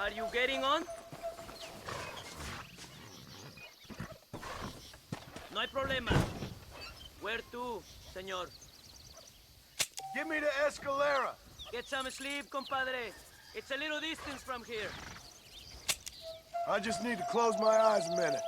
Are you getting on? No hay problema. Where to, señor? Give me the escalera. Get some sleep, compadre. It's a little distance from here. I just need to close my eyes a minute.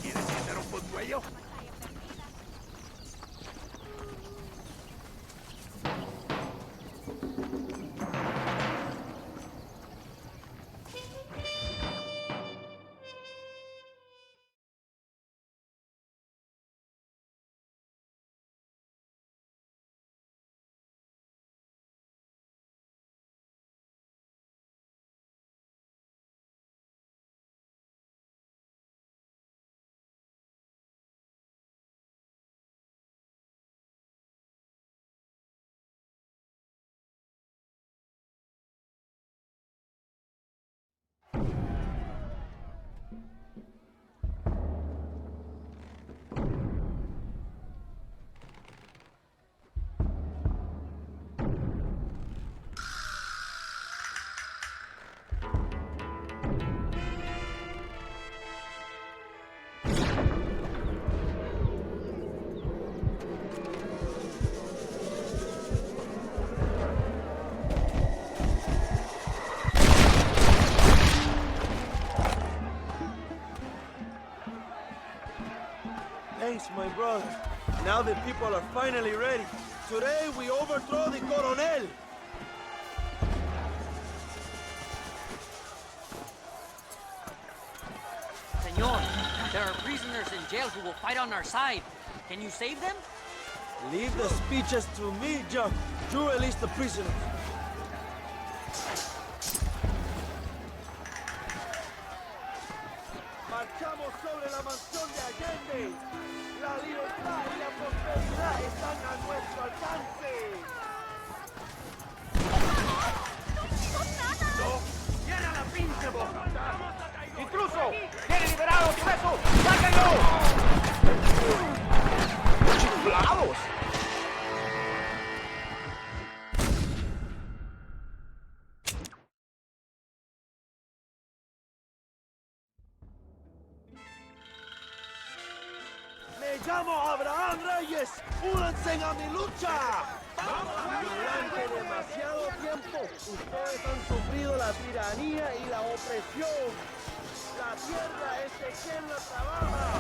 ¿Quieres hacer un buen cuello? Thanks, my brother. Now the people are finally ready. Today we overthrow the Coronel. Señor, there are prisoners in jail who will fight on our side. Can you save them? Leave the speeches to me, Jack. You release the prisoners. Marchamos sobre la mansión de Allende. La libertad y la prosperidad están a nuestro alcance. ¡No! ¡Cierra la pinche boca! ¡Intruso! ¡Tiene liberado preso! ¡Sáquenlo! ¡Chiflados! Me llamo Abraham Reyes. ¡Únanse a mi lucha! Durante demasiado tiempo, ustedes han sufrido la tiranía y la opresión. La tierra es de quien la trabaja.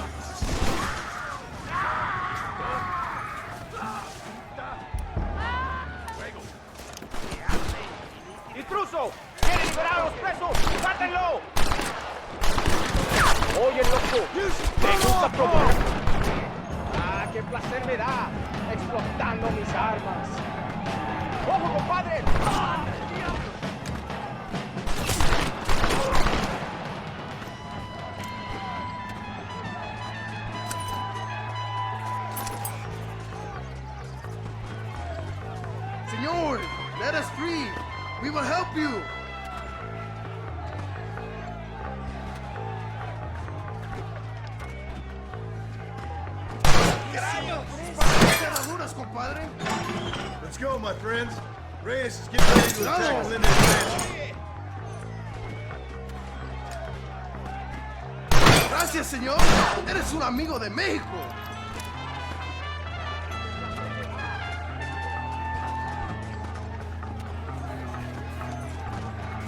¡Fuego! ¿Qué hacen? ¡Intruso! ¡Tiene liberados presos! ¡Sáquenlo! Oye, loco, ¿te gusta probar? ¡Ah, qué placer me da! Explotando mis armas. ¡Ojo, compadre! ¡Ah! Señor, let us free. We will help you. Compadre. Let's go, my friends. Reyes is getting ready to attack Linda's ranch. Gracias, señor. Eres un amigo de México.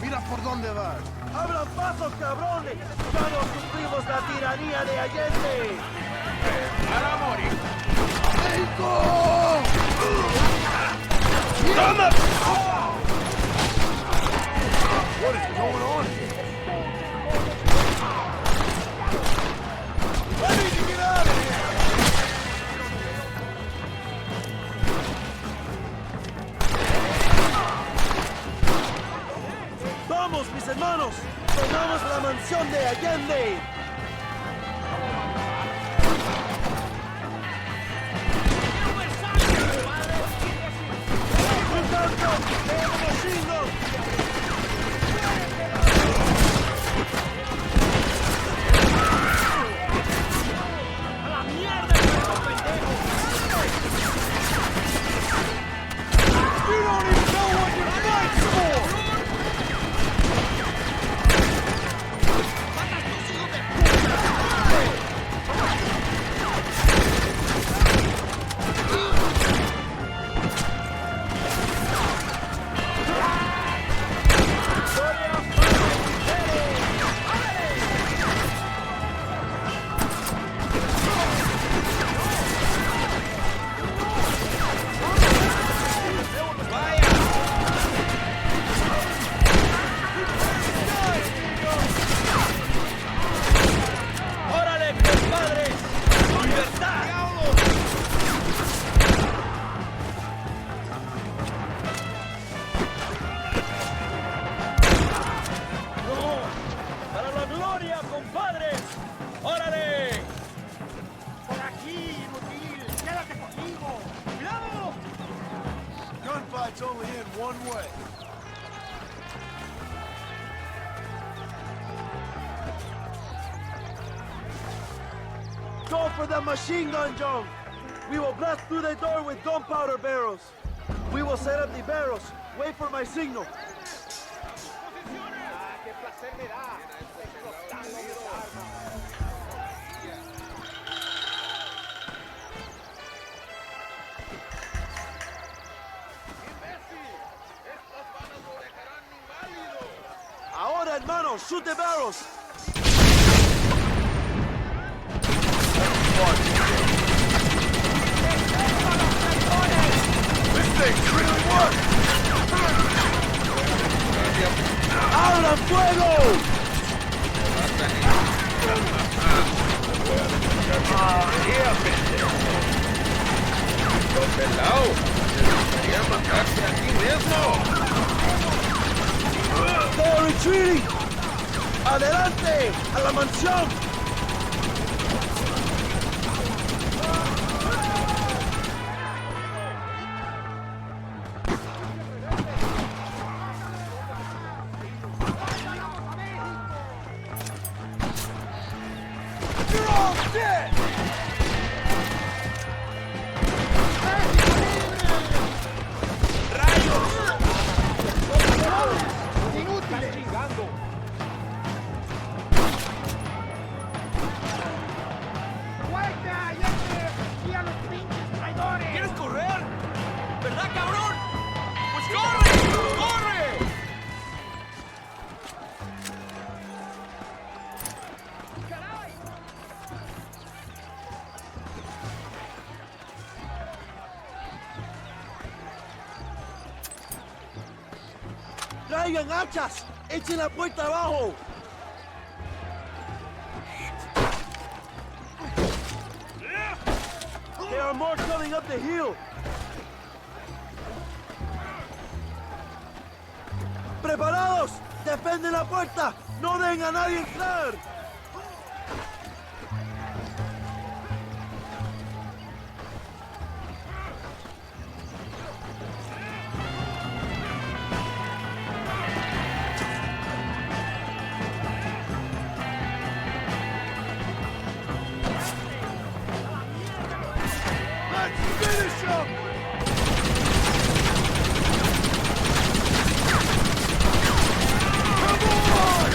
Mira por dónde vas. ¡Abran paso, cabrones! ¡Ya no sufrimos la tiranía de Allende! Para morir. What is going on here? I need to get out of here! ¡Vamos, mis hermanos! ¡Tomamos la mansión de Allende! Gunfight's only in one way. Go for the machine gun, John! We will blast through the door with gunpowder barrels. We will set up the barrels. Wait for my signal. ¡Qué placer me da! Explotando mis armas. Ahora, hermanos, shoot the barrels. This thing's really working! ¡Abran fuego! ¡Pelao! ¡Quería matarse aquí mismo! ¡They're retreating! ¡Adelante! ¡A la mansión! You're all dead! ¡Están chingando! ¿Quieres correr? ¿Verdad, cabrón? ¡Pues corre! ¡Corre! ¡Traigan hachas! ¡Echen la puerta abajo! There are more coming up the hill. ¡Preparados! ¡Defienden la puerta! ¡No dejen a nadie entrar! Let's finish him! Come on!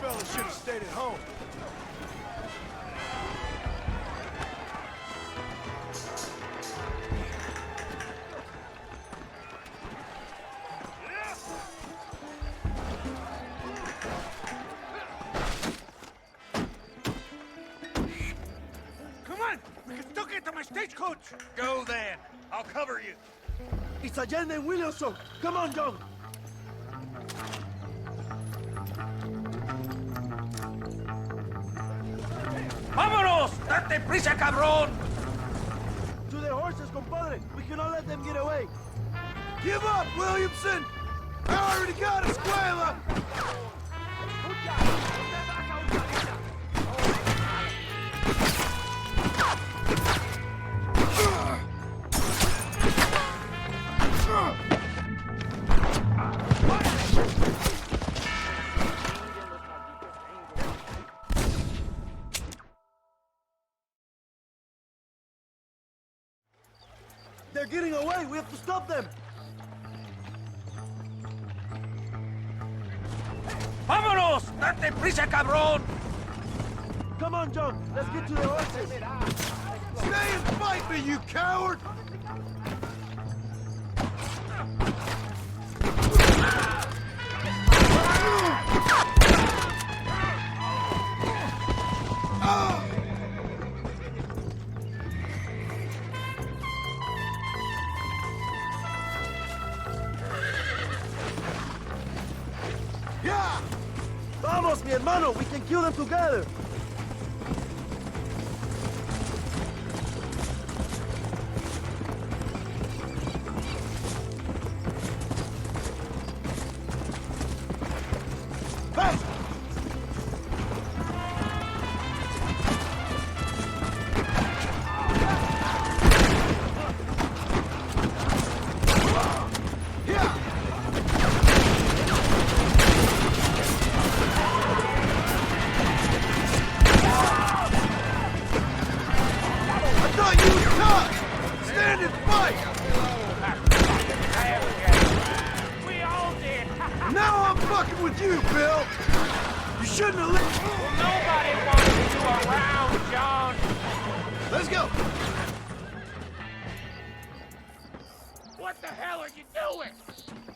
fellas should have stayed at home. Come on! We can still get to my stagecoach! Go then! I'll cover you! It's Allende and Williamson. Come on, John. ¡Vámonos! ¡Date prisa, cabrón! To the horses, compadre. We cannot let them get away. Give up, Williamson! I already got Escuela! They're getting away. We have to stop them. ¡Vámonos! ¡Date prisa, cabrón! Come on, John. Let's get to the horses. Stay and fight me, you coward! Yeah! Vamos, mi hermano. We can kill them together. Hey! I thought you were tough! Stand and fight! We all did! Now I'm fucking with you, Bill! You shouldn't have let... Nobody wants you around, John! Let's go! What the hell are you doing?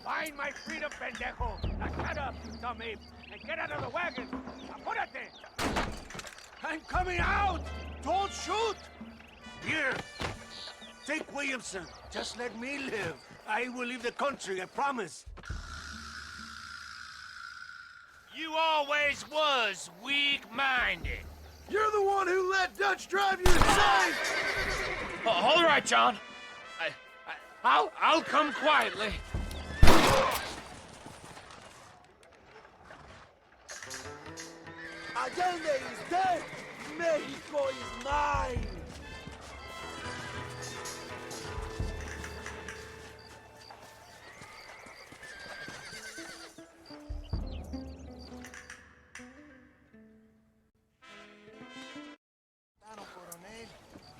Find my freedom, pendejo! Now shut up, you dummy! And get out of the wagon! Apúrate! I'm coming out! Don't shoot! Here! Take Williamson. Just let me live. I will leave the country, I promise. You always was weak-minded. You're the one who let Dutch drive you insane! All right, John. I'll come quietly. Allende is dead. Mexico is mine.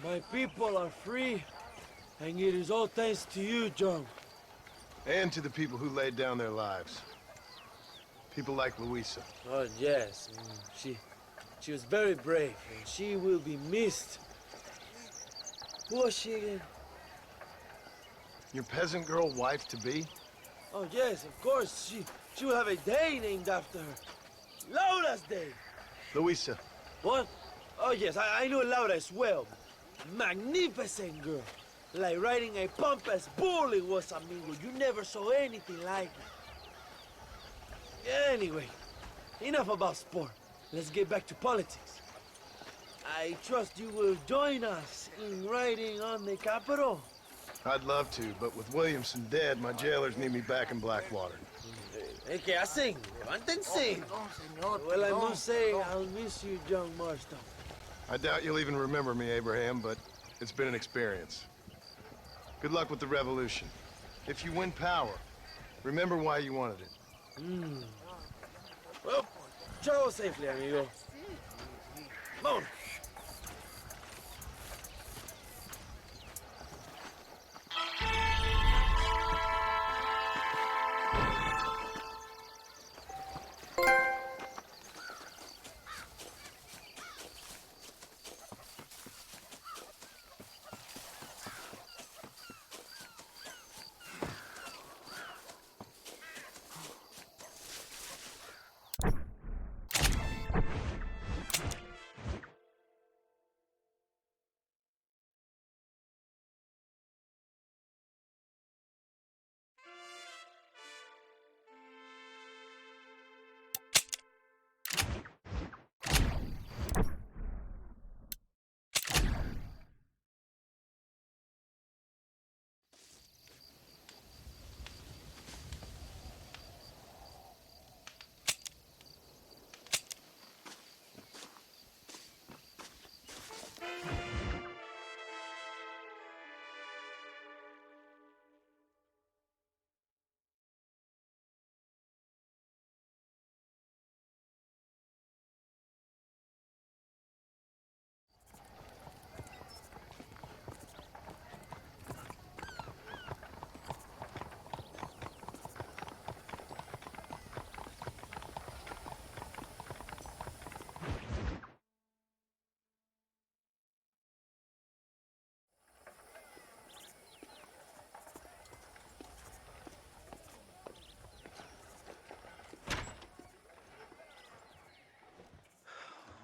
My people are free, and it is all thanks to you, John. And to the people who laid down their lives. People like Luisa. Oh, yes. She was very brave, and she will be missed. Who was she again? Your peasant girl wife-to-be? Oh, yes, of course. She will have a day named after her. Laura's Day. Luisa. What? Oh, yes, I know Laura as well. Magnificent girl. Like riding a pompous bull it was, amigo. You never saw anything like it. Anyway, enough about sport. Let's get back to politics. I trust you will join us in riding on the Capitol. I'd love to, but with Williamson dead, my jailers need me back in Blackwater. ¿Qué hacen? Levántense. Well, I must say, I'll miss you, John Marston. I doubt you'll even remember me, Abraham, but it's been an experience. Good luck with the revolution. If you win power, remember why you wanted it. Well, travel safely, amigo. Vamos.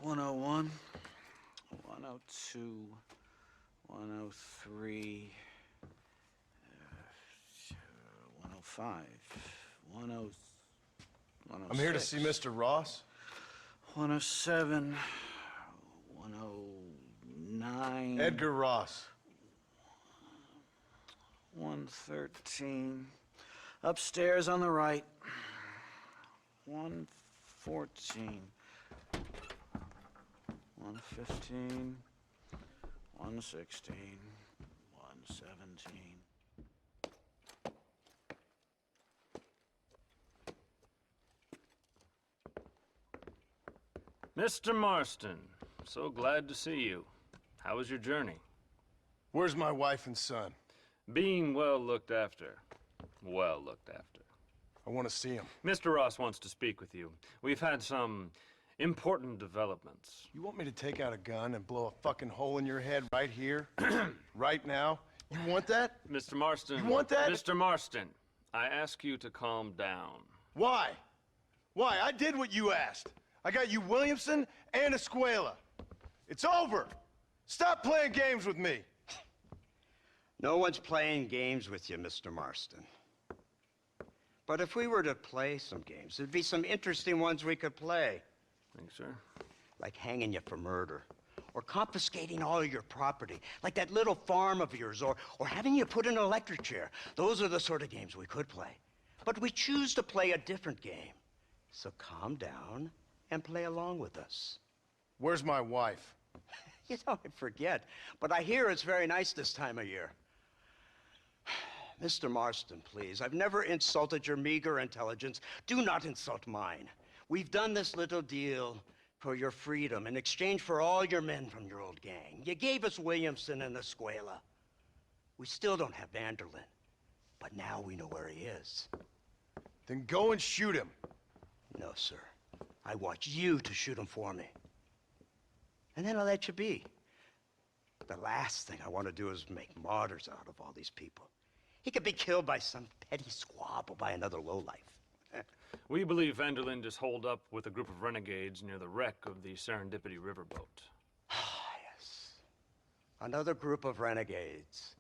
101, 102, 103, 105, 106. I'm here to see Mr. Ross. 107, 109. Edgar Ross. 113. Upstairs on the right. 114. 115. 116. 117. Mr. Marston, so glad to see you. How was your journey? Where's my wife and son? Being well looked after. Well looked after. I want to see him. Mr. Ross wants to speak with you. We've had some important developments. You want me to take out a gun and blow a fucking hole in your head right here? Right now? You want that? Mr. Marston. You want that? Mr. Marston, I ask you to calm down. Why? Why? I did what you asked. I got you Williamson and Escuela. It's over. Stop playing games with me. No one's playing games with you, Mr. Marston. But if we were to play some games, there'd be some interesting ones we could play. Thanks, sir. Like hanging you for murder, or confiscating all of your property, like that little farm of yours, or having you put in an electric chair. Those are the sort of games we could play. But we choose to play a different game. So calm down and play along with us. Where's my wife? You know, I forget, but I hear it's very nice this time of year. Mr. Marston, please, I've never insulted your meager intelligence. Do not insult mine. We've done this little deal for your freedom in exchange for all your men from your old gang. You gave us Williamson and Escuela. We still don't have Vanderlyn, but now we know where he is. Then go and shoot him. No, sir. I want you to shoot him for me. And then I'll let you be. The last thing I want to do is make martyrs out of all these people. He could be killed by some petty squabble by another lowlife. We believe Vanderlyn is holed up with a group of renegades near the wreck of the Serendipity riverboat. Ah, yes. Another group of renegades.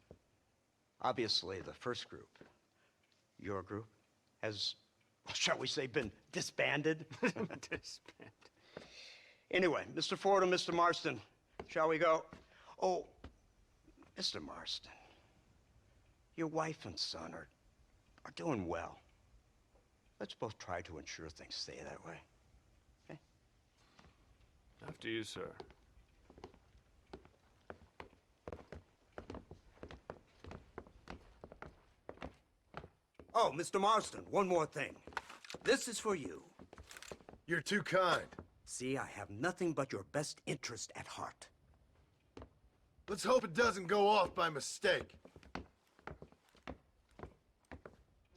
Obviously, the first group, your group, has, shall we say, been disbanded? Disbanded. Anyway, Mr. Ford and Mr. Marston, shall we go? Oh, Mr. Marston, your wife and son are doing well. Let's both try to ensure things stay that way. Okay? After you, sir. Oh, Mr. Marston, one more thing. This is for you. You're too kind. See, I have nothing but your best interest at heart. Let's hope it doesn't go off by mistake.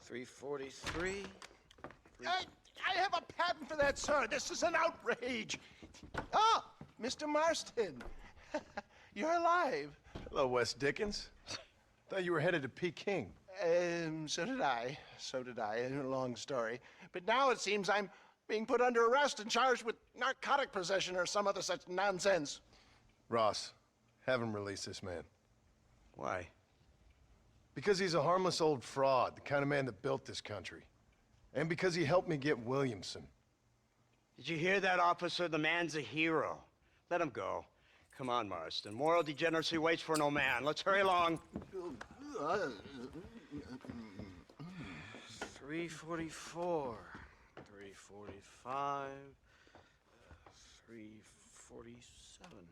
343. I have a patent for that, sir. This is an outrage. Oh, Mr. Marston. You're alive. Hello, Wes Dickens. Thought you were headed to Peking. So did I. So did I. A long story. But now it seems I'm being put under arrest and charged with narcotic possession or some other such nonsense. Ross, have him release this man. Why? Because he's a harmless old fraud, the kind of man that built this country. And because he helped me get Williamson. Did you hear that, officer? The man's a hero. Let him go. Come on, Marston. Moral degeneracy waits for no man. Let's hurry along. 344. 345. 347.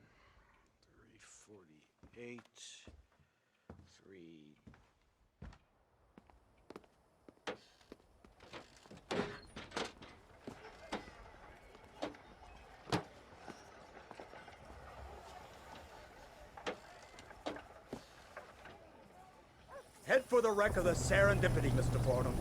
348. 3... Head for the wreck of the Serendipity, Mr. Fordham.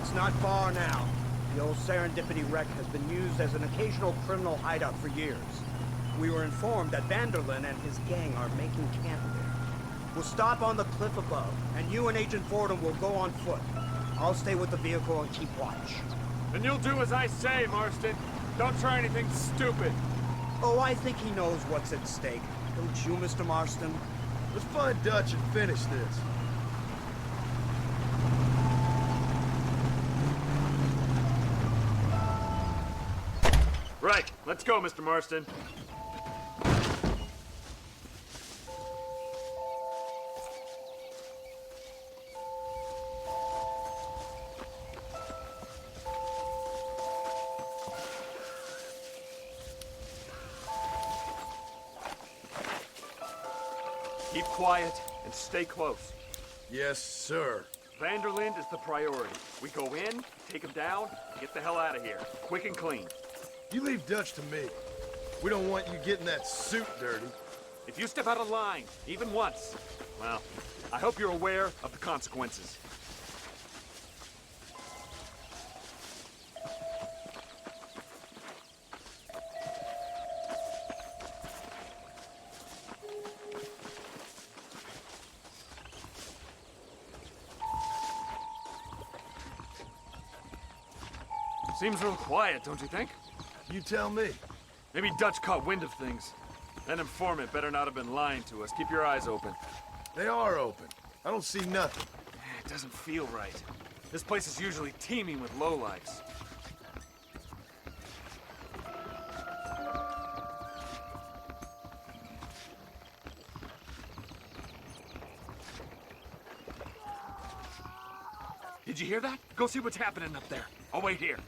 It's not far now. The old Serendipity wreck has been used as an occasional criminal hideout for years. We were informed that Vanderlyn and his gang are making camp there. We'll stop on the cliff above, and you and Agent Fordham will go on foot. I'll stay with the vehicle and keep watch. And you'll do as I say, Marston. Don't try anything stupid. Oh, I think he knows what's at stake. Don't you, Mr. Marston? Let's find Dutch and finish this. Right, let's go, Mr. Marston. Keep quiet and stay close. Yes, sir. Vanderlyn is the priority. We go in, take him down, get the hell out of here. Quick and clean. You leave Dutch to me. We don't want you getting that suit dirty. If you step out of line, even once, well, I hope you're aware of the consequences. Seems real quiet, don't you think? You tell me. Maybe Dutch caught wind of things. That informant better not have been lying to us. Keep your eyes open. They are open. I don't see nothing. It doesn't feel right. This place is usually teeming with lowlifes. Did you hear that? Go see what's happening up there. I'll wait here.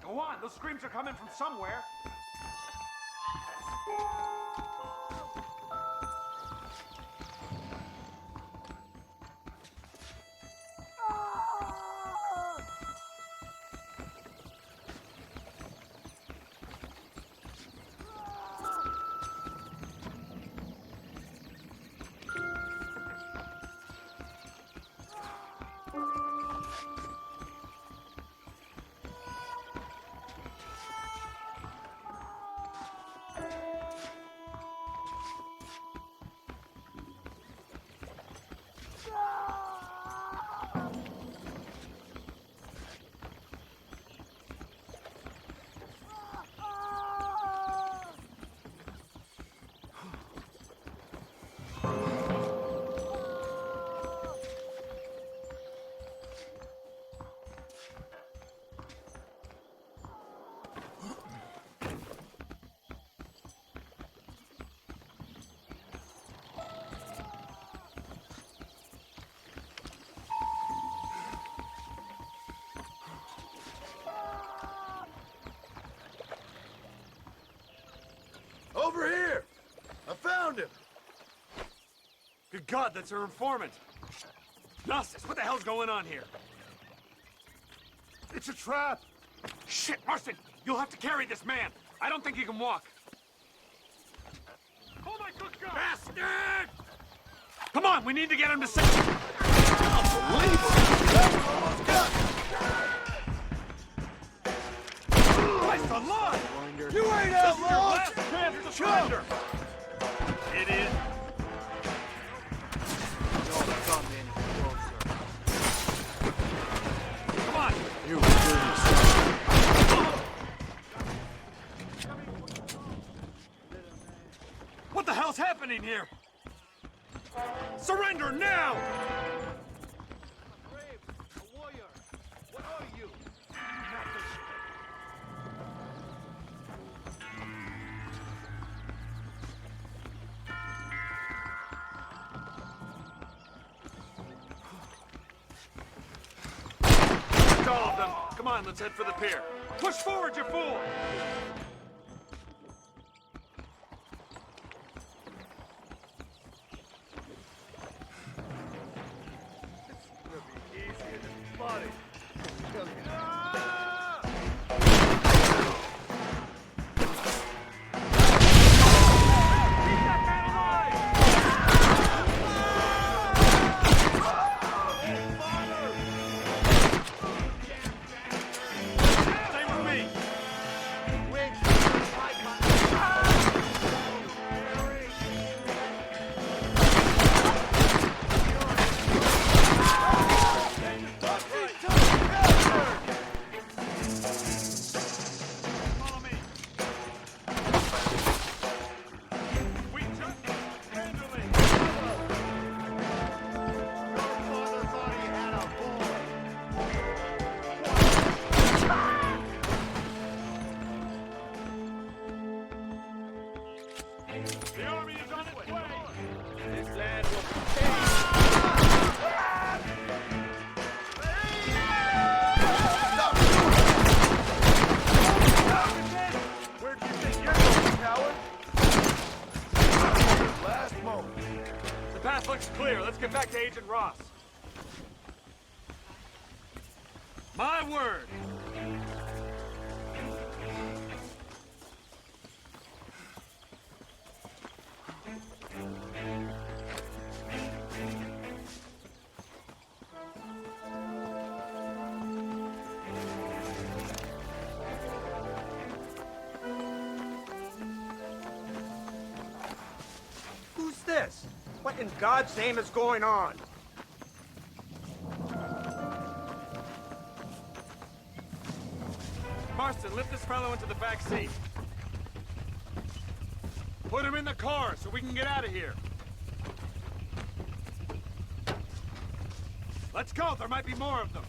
Go on, those screams are coming from somewhere. Over here! I found him! Good God, that's our informant. Gnosis, what the hell's going on here? It's a trap. Shit, Marston, you'll have to carry this man. I don't think he can walk. Oh my good God! Bastard! Come on, we need to get him to safety. Christ alive! You ain't outlaws! Chance to surrender! It is. Don't come any closer. Come on! You dirty son. What the hell's happening here? Surrender now! A warrior. What are you? All of them. Come on, let's head for the pier. Push forward, you fool! The path looks clear. Let's get back to Agent Ross. My word! Who's this? What in God's name is going on? Marston, lift this fellow into the back seat. Put him in the car so we can get out of here. Let's go, there might be more of them.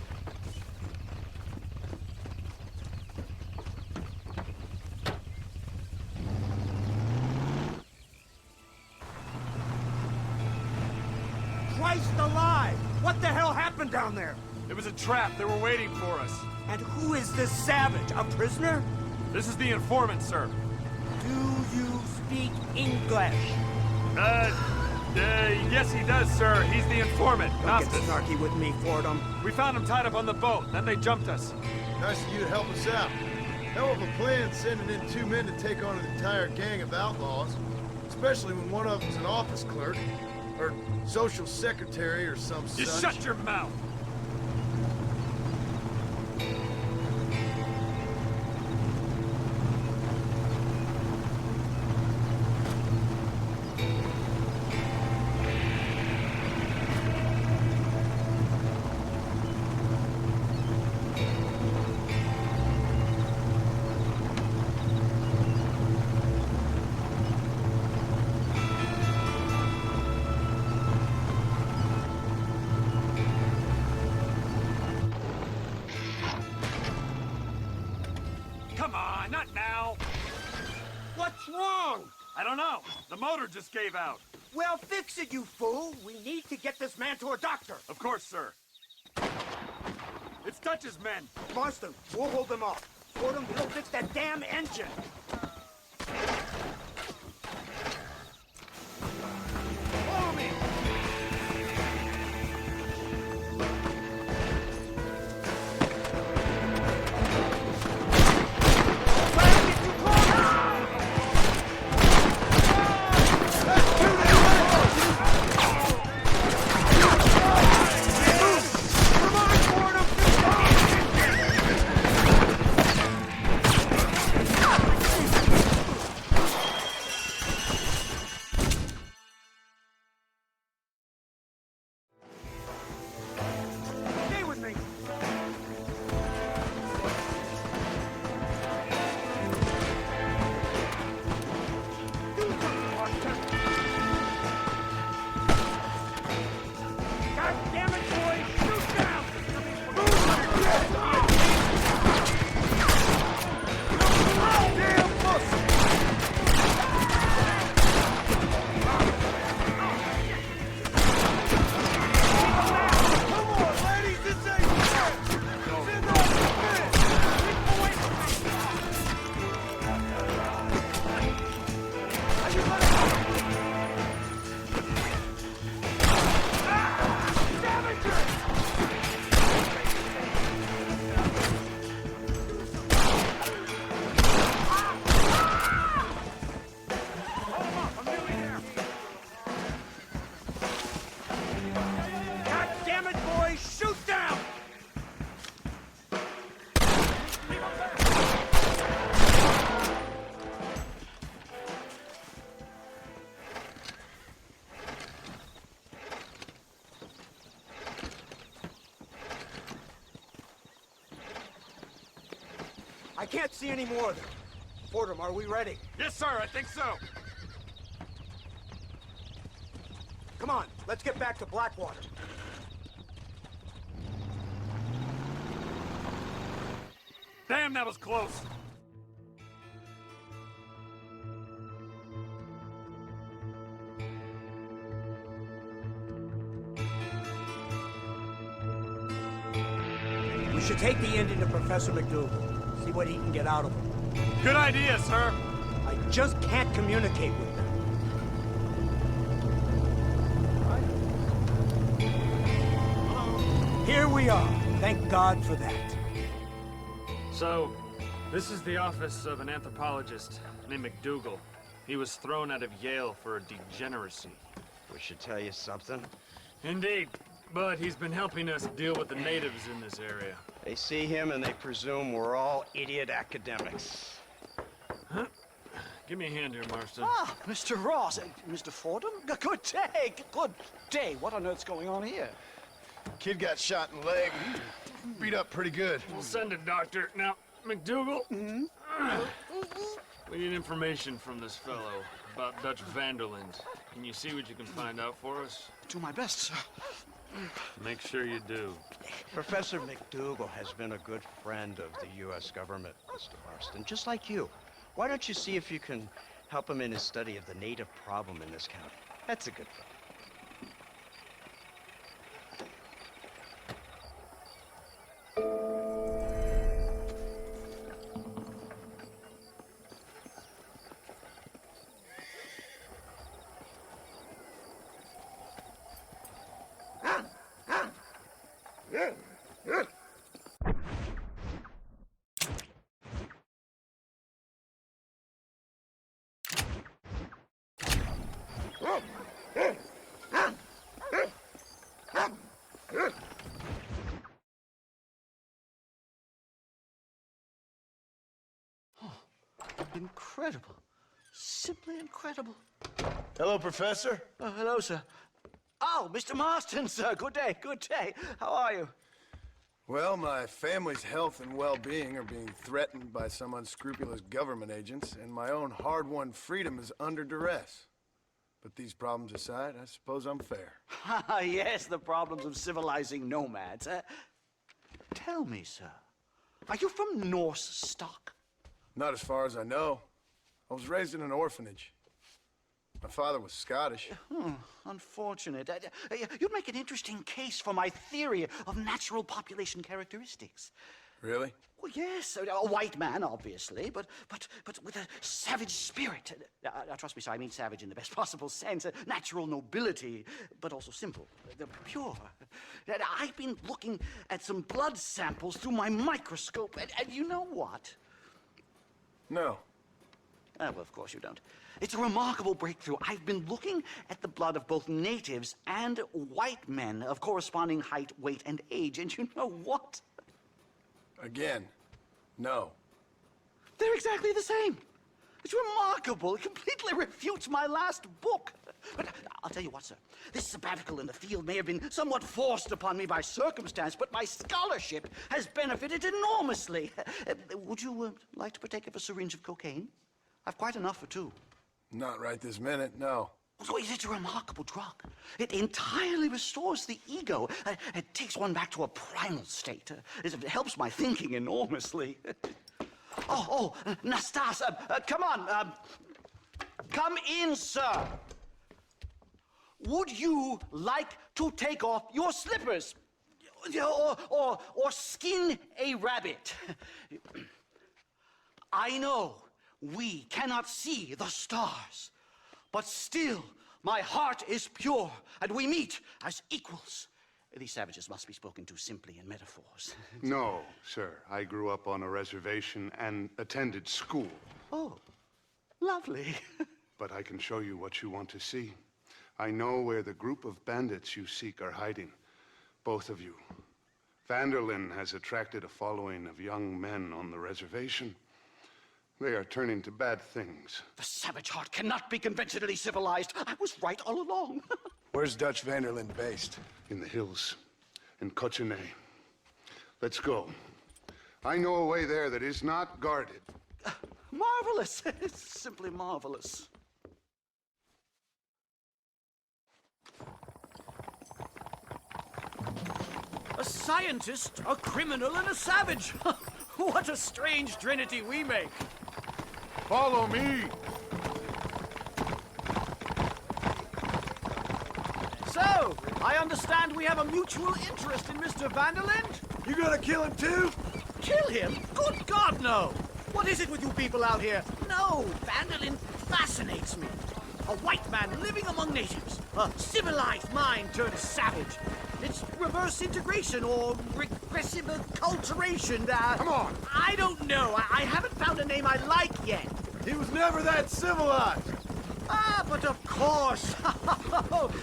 Christ alive! What the hell happened down there? It was a trap. They were waiting for us. And who is this savage? A prisoner? This is the informant, sir. Do you speak English? Yes he does, sir. He's the informant. Don't get Costas. snarky with me, Fordham. We found him tied up on the boat. Then they jumped us. Nice of you to help us out. Hell of a plan sending in 2 men to take on an entire gang of outlaws. Especially when one of them's an office clerk. Or social secretary or some such. Just shut your mouth. Come on, not now. What's wrong? I don't know. The motor just gave out. Well, fix it, you fool. We need to get this man to a doctor. Of course, sir. It's Dutch's men. Marston, we'll hold them off. Fordham, we'll fix that damn engine. Follow me. Stay with me. Do something, Marston. God damn it, boys! Shoot down! God damn it, boys! Shoot down! I can't see any more of them. Fordham, are we ready? Yes, sir, I think so. Come on, let's get back to Blackwater. Damn, that was close. We should take the Indian to Professor McDougal. See what he can get out of him. Good idea, sir. I just can't communicate with them. we are. Thank God for that. So, this is the office of an anthropologist named McDougal. He was thrown out of Yale for a degeneracy. We should tell you something. Indeed, but he's been helping us deal with the natives in this area. They see him and they presume we're all idiot academics. Huh? Give me a hand here, Marston. Ah, Mr. Ross, Mr. Fordham. Good day, good day. What on earth's going on here? Kid got shot in the leg. Beat up pretty good. We'll send a doctor. Now, McDougal, we need information from this fellow about Dutch Vanderland. Can you see what you can find out for us? Do my best, sir. Make sure you do. Professor McDougal has been a good friend of the U.S. government, Mr. Marston, just like you. Why don't you see if you can help him in his study of the native problem in this county? That's a good fellow. Incredible. Simply incredible. Hello, Professor. Hello, sir. Oh, Mr. Marston, sir. Good day, good day. How are you? Well, my family's health and well-being are being threatened by some unscrupulous government agents, and my own hard-won freedom is under duress. But these problems aside, I suppose I'm fair. Yes, the problems of civilizing nomads. Tell me, sir, are you from Norse stock? Not as far as I know. I was raised in an orphanage. My father was Scottish. Unfortunate. You'd make an interesting case for my theory of natural population characteristics. Really? Well, yes, a white man, obviously, but with a savage spirit. Trust me, sir, I mean savage in the best possible sense. Natural nobility, but also simple, pure. I've been looking at some blood samples through my microscope, and you know what? No. Well, of course you don't. It's a remarkable breakthrough. I've been looking at the blood of both natives and white men of corresponding height, weight, and age, and you know what? Again, no. They're exactly the same. It's remarkable. It completely refutes my last book. But I'll tell you what, sir. This sabbatical in the field may have been somewhat forced upon me by circumstance, but my scholarship has benefited enormously. Would you like to partake of a syringe of cocaine? I've quite enough for two. Not right this minute, no. So it's a remarkable drug. It entirely restores the ego. It takes one back to a primal state. It helps my thinking enormously. Nastas, come on. Come in, sir. Would you like to take off your slippers? Or skin a rabbit? I know we cannot see the stars, but still my heart is pure, and we meet as equals. These savages must be spoken to simply in metaphors. No, sir. I grew up on a reservation and attended school. Oh, lovely. But I can show you what you want to see. I know where the group of bandits you seek are hiding. Both of you. Vanderlyn has attracted a following of young men on the reservation. They are turning to bad things. The savage heart cannot be conventionally civilized. I was right all along. Where's Dutch Vanderlyn based? In the hills, in Cochene. Let's go. I know a way there that is not guarded. Marvelous. It's simply marvelous. A scientist, a criminal, and a savage. What a strange trinity we make. Follow me! So, I understand we have a mutual interest in Mr. Vanderland? You gonna kill him too? Kill him? Good God, no! What is it with you people out here? No, Vanderland fascinates me. A white man living among natives. A civilized mind turned savage. It's reverse integration or regressive acculturation. Come on! I don't know. I haven't found a name I like yet. He was never that civilized! Ah, but of course.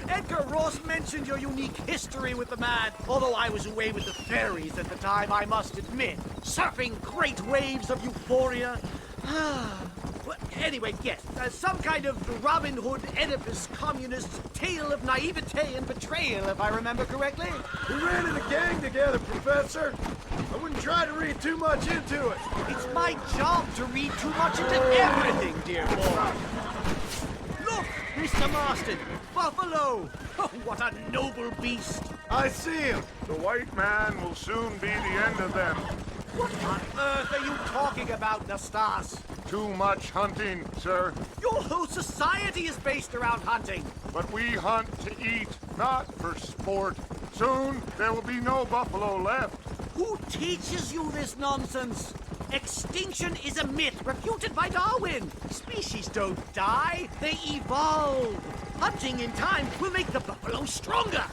Edgar Ross mentioned your unique history with the man. Although I was away with the fairies at the time, I must admit. Surfing great waves of euphoria. Well, anyway, yes. Some kind of Robin Hood, Oedipus, communist tale of naivete and betrayal, if I remember correctly. We ran in a gang together, Professor. I wouldn't try to read too much into it. It's my job to read too much into everything, dear boy. Look, Mr. Marston, buffalo! Oh, what a noble beast! I see him. The white man will soon be the end of them. What on earth are you talking about, Nastas? Too much hunting, sir. Your whole society is based around hunting. But we hunt to eat, not for sport. Soon there will be no buffalo left. Who teaches you this nonsense? Extinction is a myth refuted by Darwin. Species don't die, they evolve. Hunting in time will make the buffalo stronger.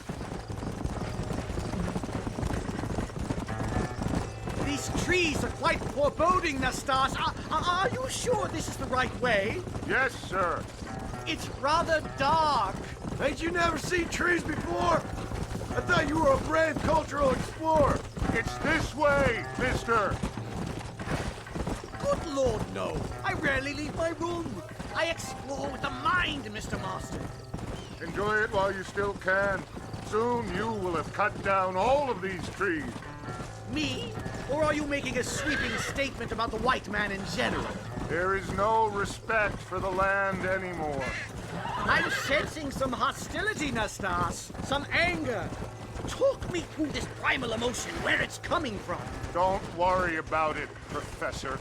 These trees are quite foreboding, Nastas. Are you sure this is the right way? Yes, sir. It's rather dark. Ain't you never seen trees before? I thought you were a brave cultural explorer. It's this way, mister. Good Lord, no. I rarely leave my room. I explore with the mind, Mr. Marston. Enjoy it while you still can. Soon you will have cut down all of these trees. Me? Or are you making a sweeping statement about the white man in general? There is no respect for the land anymore. I'm sensing some hostility, Nastas. Some anger. Talk me through this primal emotion, where it's coming from. Don't worry about it, Professor.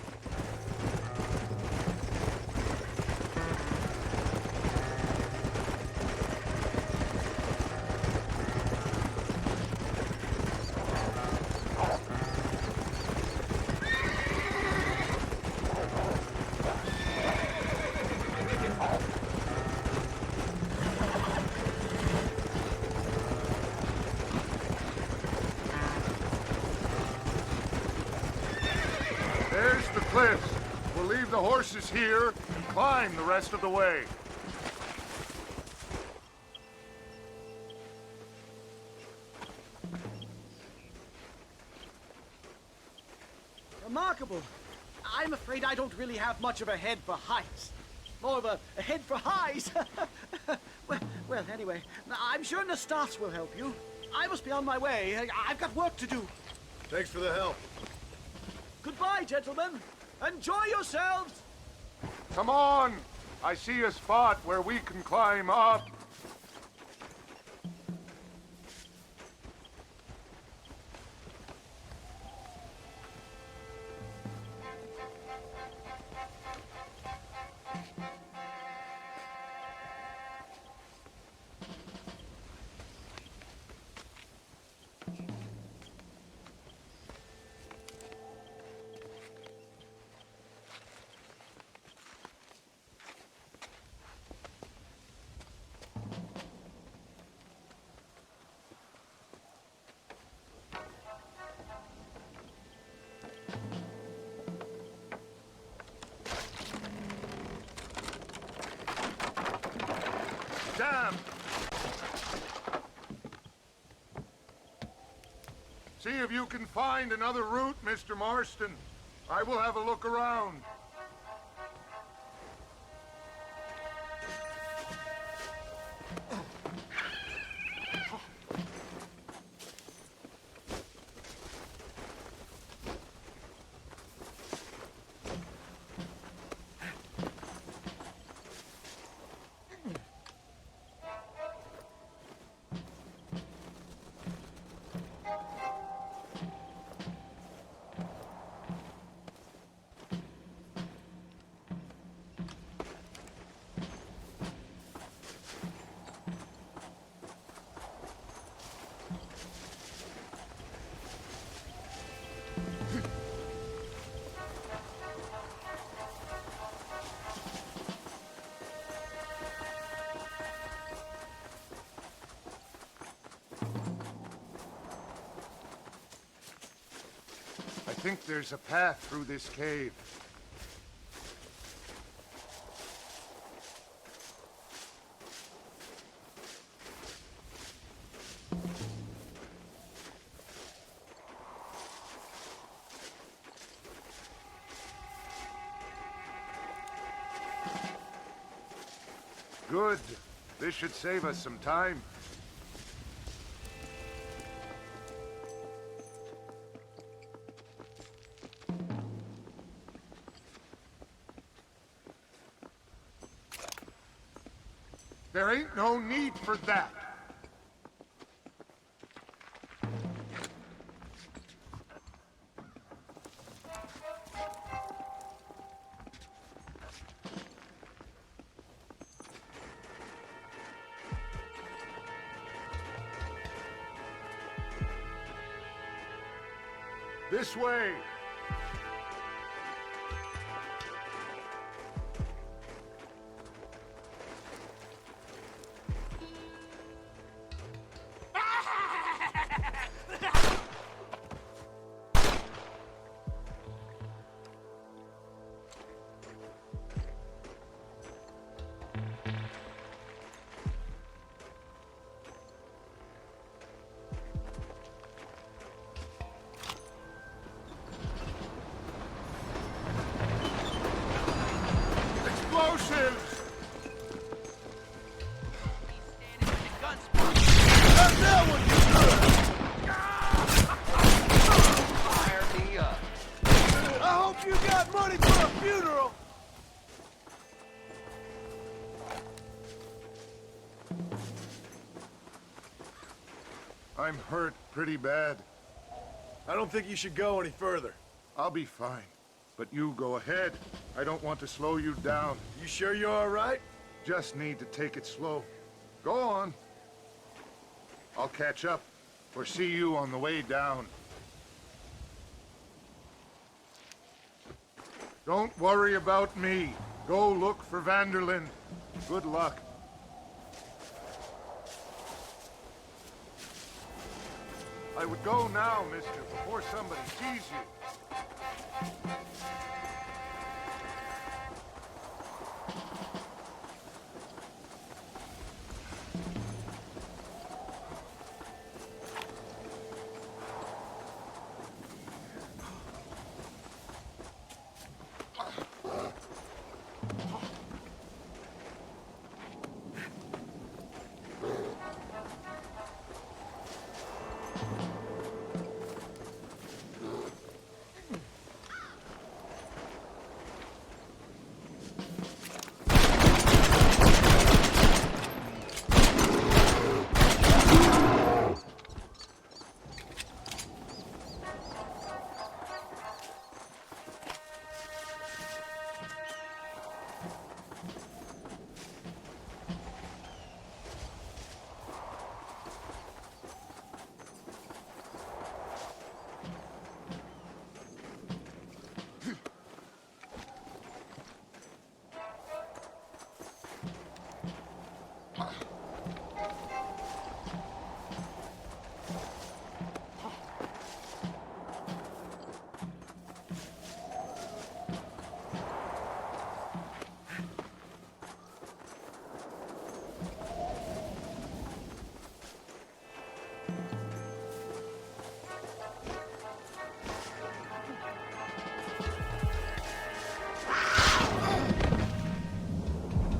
There's the cliffs. We'll leave the horses here and climb the rest of the way. Remarkable. I'm afraid I don't really have much of a head for heights. More of a head for highs. well, anyway, I'm sure Nastas will help you. I must be on my way. I've got work to do. Thanks for the help. Goodbye, gentlemen. Enjoy yourselves. Come on! I see a spot where we can climb up. Damn! See if you can find another route, Mr. Marston. I will have a look around. think there's a path through this cave. Good. This should save us some time. There ain't no need for that. This way. Explosives! Fire me up. I hope you got money for a funeral. I'm hurt pretty bad. I don't think you should go any further. I'll be fine. But you go ahead. I don't want to slow you down. You sure you're all right? Just need to take it slow. Go on. I'll catch up, or see you on the way down. Don't worry about me. Go look for Vanderlyn. Good luck. I would go now, mister, before somebody sees you.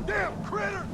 Damn critter!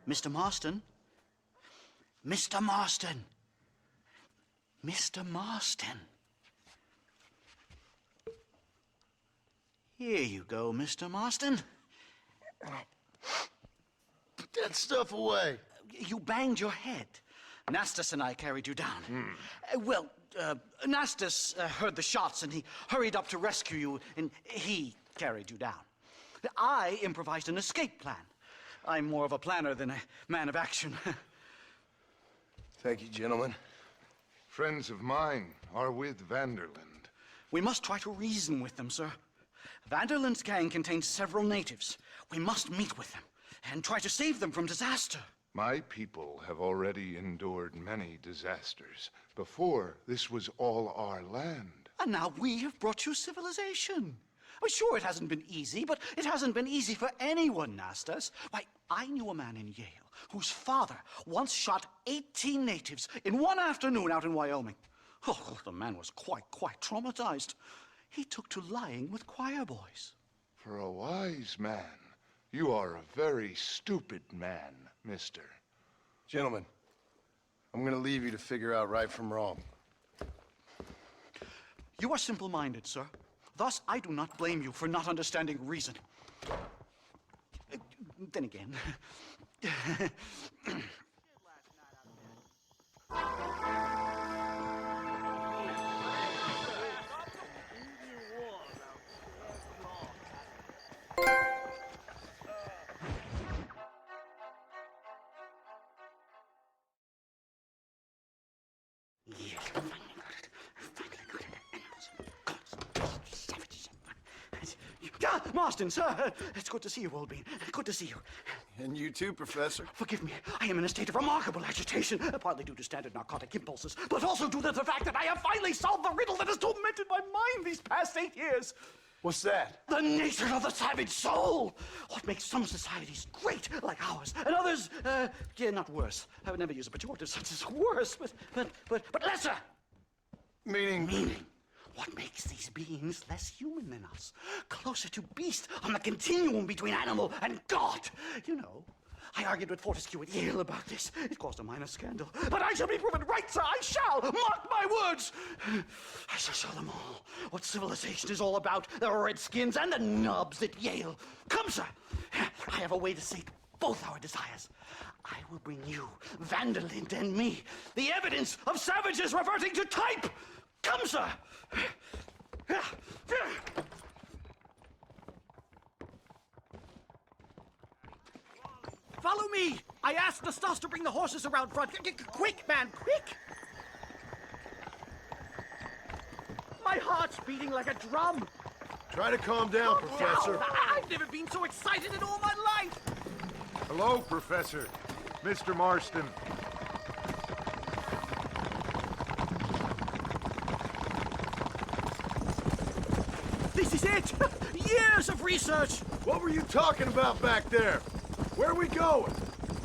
Mr. Marston? Mr. Marston! Mr. Marston! Here you go, Mr. Marston. Put that stuff away. You banged your head. Nastas and I carried you down. Nastas heard the shots and he hurried up to rescue you, and he carried you down. I improvised an escape plan. I'm more of a planner than a man of action. Thank you, gentlemen. Friends of mine are with Vanderland. We must try to reason with them, sir. Vanderland's gang contains several natives. We must meet with them and try to save them from disaster. My people have already endured many disasters. Before, this was all our land. And now we have brought you civilization. Well, sure, it hasn't been easy, but it hasn't been easy for anyone, Nastas. Why, I knew a man in Yale whose father once shot 18 natives in one afternoon out in Wyoming. Oh, the man was quite traumatized. He took to lying with choir boys. For a wise man, you are a very stupid man, mister. Gentlemen, I'm gonna leave you to figure out right from wrong. You are simple-minded, sir. Thus, I do not blame you for not understanding reason. Then again... Marston, sir! It's good to see you, Wolbein. Good to see you. And you too, Professor. Forgive me. I am in a state of remarkable agitation, partly due to standard narcotic impulses, but also due to the fact that I have finally solved the riddle that has tormented my mind these past 8 years. What's that? The nature of the savage soul! What makes some societies great, like ours, and others, not worse. I would never use a pejorative such as worse, but lesser! Meaning? What makes these beings less human than us? Closer to beast on the continuum between animal and God. You know, I argued with Fortescue at Yale about this. It caused a minor scandal. But I shall be proven right, sir. I shall. Mark my words. I shall show them all what civilization is all about. The redskins and the nubs at Yale. Come, sir. I have a way to sate both our desires. I will bring you, Vanderland and me, the evidence of savages reverting to type. Come, sir! Follow me! I asked the Stas to bring the horses around front. Quick, man, quick! My heart's beating like a drum. Try to calm down, Professor. I've never been so excited in all my life. Hello, Professor. Mr. Marston. This is it! Years of research! What were you talking about back there? Where are we going?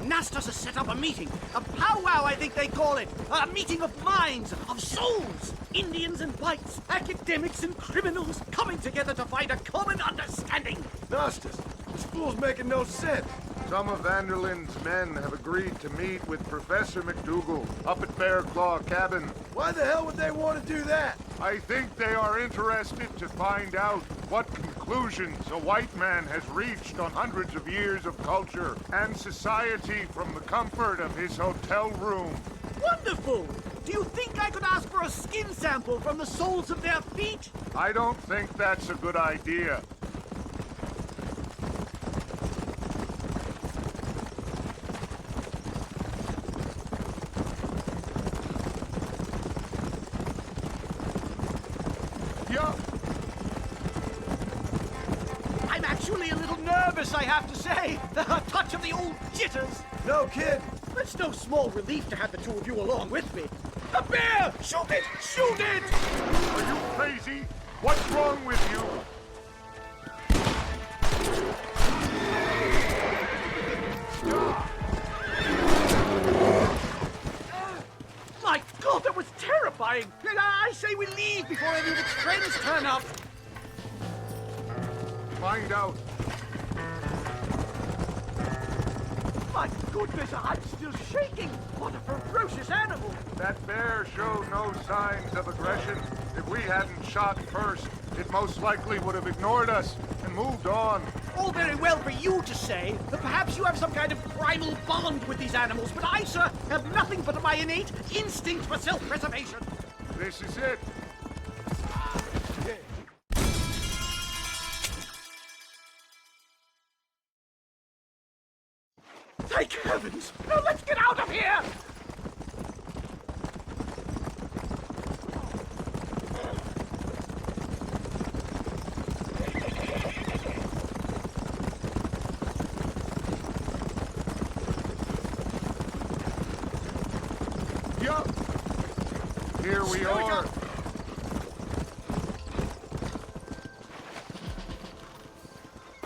Nastas has set up a meeting. A powwow, I think they call it. A meeting of minds, of souls. Indians and whites, academics and criminals coming together to find a common understanding. Nastas, this fool's making no sense. Some of Vanderland's men have agreed to meet with Professor McDougal up at Bear Claw Cabin. Why the hell would they want to do that? I think they are interested to find out what conclusions a white man has reached on hundreds of years of culture and society from the comfort of his hotel room. Wonderful! Do you think I could ask for a skin sample from the soles of their feet? I don't think that's a good idea. I'm actually a little nervous, I have to say. A touch of the old jitters. No kid. It's no small relief to have the two of you along with me. A bear! Shoot it! Shoot it! Are you crazy? What's wrong with you? My God, that was terrifying! I say we leave before any of its friends turn up. Find out. My goodness, I'm still shaking. What a ferocious animal. That bear showed no signs of aggression. If we hadn't shot first, it most likely would have ignored us and moved on. All very well for you to say that perhaps you have some kind of primal bond with these animals, but I, sir, have nothing but my innate instinct for self-preservation. This is it. Thank heavens! Now let's get out of here! Yup. Here we are.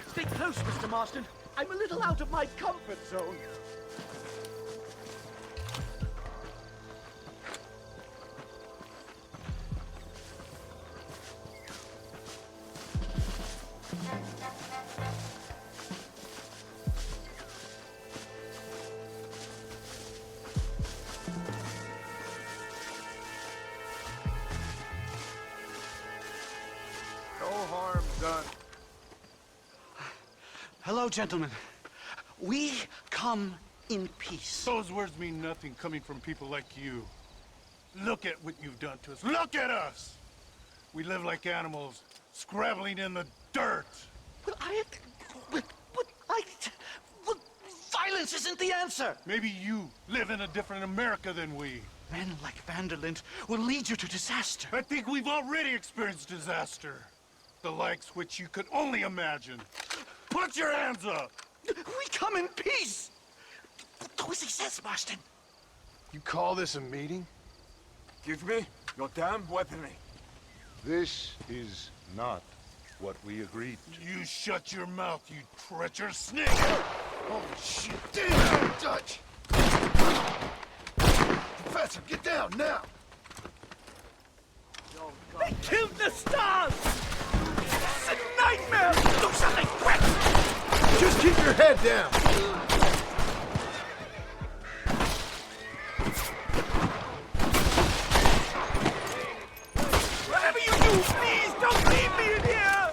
Stay close, Mr. Marston. I'm a little out of my comfort zone. No harm done. Hello, gentlemen. We come in peace. Those words mean nothing coming from people like you. Look at what you've done to us. Look at us! We live like animals, scrabbling in the dirt. But violence isn't the answer. Maybe you live in a different America than we. Men like Vanderlint will lead you to disaster. I think we've already experienced disaster. The likes which you could only imagine. Put your hands up! We come in peace! Do as he says, Marston. You call this a meeting? Give me your damn weaponry. This is not what we agreed to. You shut your mouth, you treacherous snake! Holy shit! Damn, Dutch! Professor, get down now! They killed the stars! It's a nightmare! Do something quick! Just keep your head down! Whatever you do, please don't leave me in here!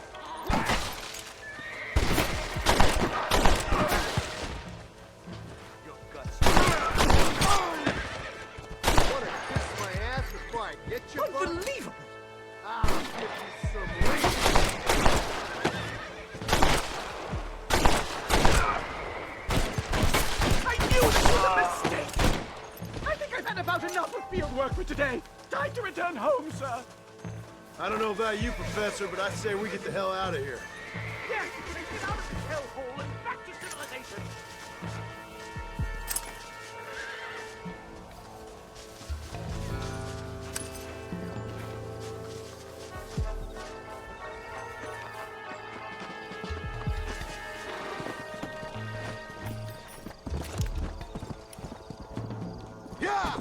Your guts. Wanna kiss my ass before I get you? Unbelievable! I'll give you some reason. I knew this was a mistake! I think I've had about enough of field work for today. Time to return home, sir. I don't know about you, Professor, but I say we get the hell out of here. Yes, get out of this hellhole and back to civilization. Yeah!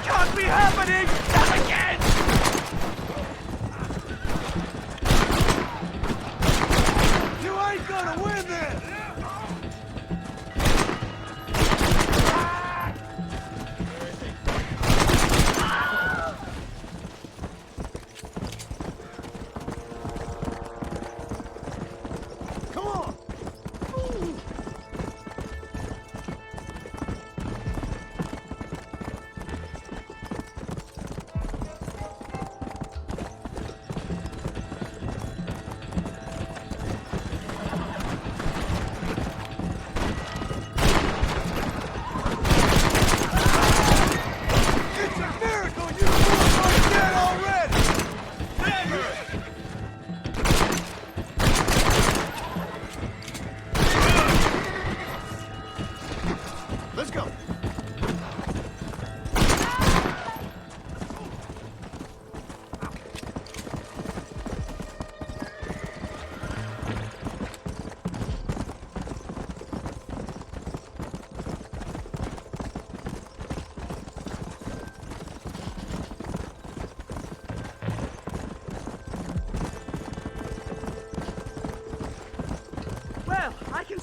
Can't be happening! Not again! You ain't gonna win this! Come on!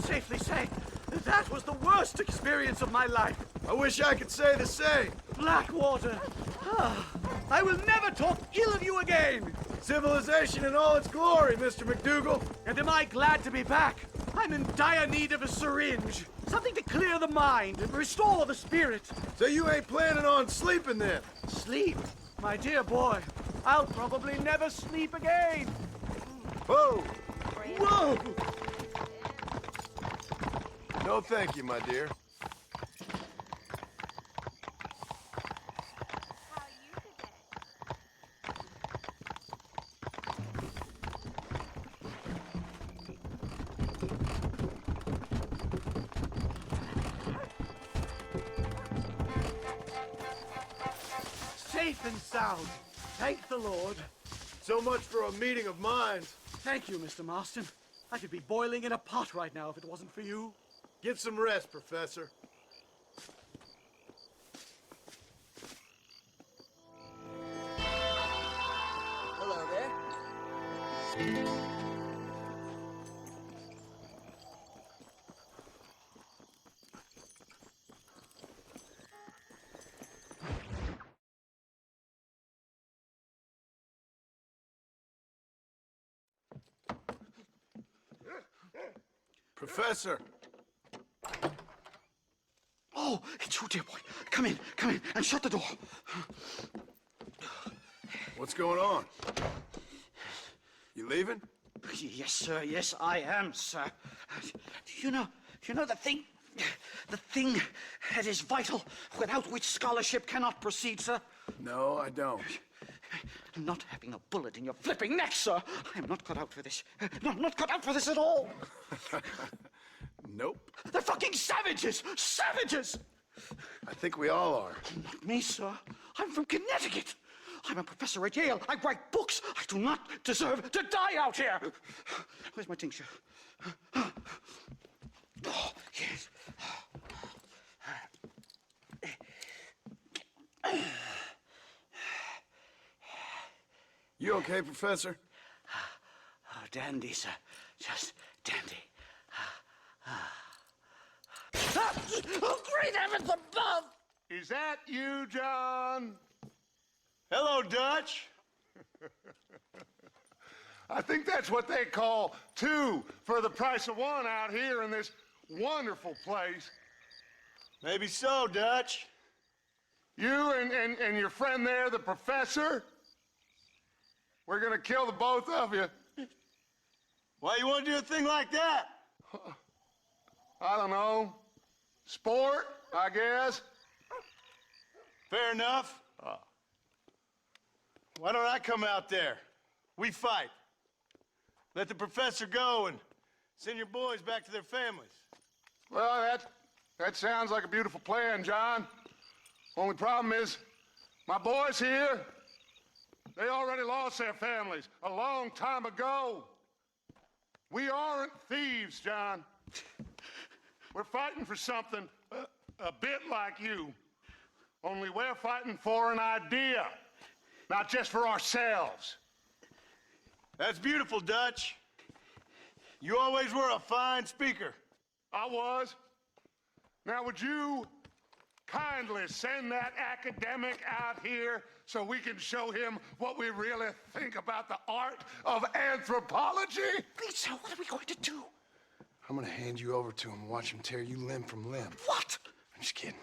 safely say that was the worst experience of my life. I wish I could say the same. Blackwater. I will never talk ill of you again. Civilization in all its glory, Mr. McDougal. And am I glad to be back? I'm in dire need of a syringe. Something to clear the mind and restore the spirit. So you ain't planning on sleeping then? Sleep? My dear boy, I'll probably never sleep again. Whoa! Whoa! No thank you, my dear. Safe and sound. Thank the Lord. So much for a meeting of minds. Thank you, Mr. Marston. I could be boiling in a pot right now if it wasn't for you. Get some rest, Professor. Hello there. Professor! Oh, it's you, dear boy. Come in, and shut the door. What's going on? You leaving? Yes, sir. Yes, I am, sir. You know the thing that is vital, without which scholarship cannot proceed, sir? No, I don't. Not having a bullet in your flipping neck, sir. I am not cut out for this. No, I'm not cut out for this at all. Nope. They're fucking savages! Savages! I think we all are. Not me, sir. I'm from Connecticut. I'm a professor at Yale. I write books. I do not deserve to die out here. Where's my tincture? Oh, yes. You okay, Professor? Oh, dandy, sir. Just dandy. Oh, great heavens above! Is that you, John? Hello, Dutch. I think that's what they call two for the price of one out here in this wonderful place. Maybe so, Dutch. You and your friend there, the professor, we're gonna kill the both of you. Why you want to do a thing like that? I don't know. Sport, I guess. Fair enough. Why don't I come out there? We fight. Let the professor go and send your boys back to their families. Well, that sounds like a beautiful plan, John. Only problem is, my boys here, they already lost their families a long time ago. We aren't thieves, John. We're fighting for something a bit like you. Only we're fighting for an idea, not just for ourselves. That's beautiful, Dutch. You always were a fine speaker. I was. Now, would you kindly send that academic out here so we can show him what we really think about the art of anthropology? Please, sir, what are we going to do? I'm gonna hand you over to him and watch him tear you limb from limb. What? I'm just kidding.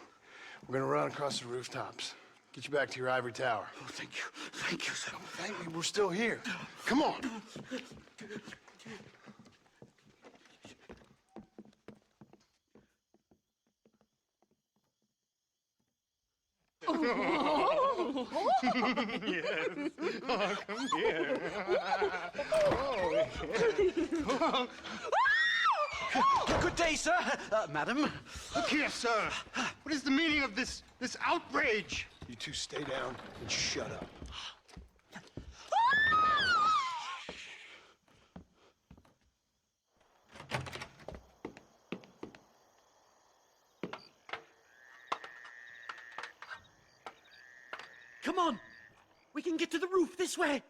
We're gonna run across the rooftops. Get you back to your ivory tower. Oh, thank you. Thank you, sir. Thank me, we're still here. Come on. Yes. Oh, come here. Oh, Good day, sir. Madam. Look here, sir. What is the meaning of this outrage? You two stay down and shut up. Come on. We can get to the roof this way.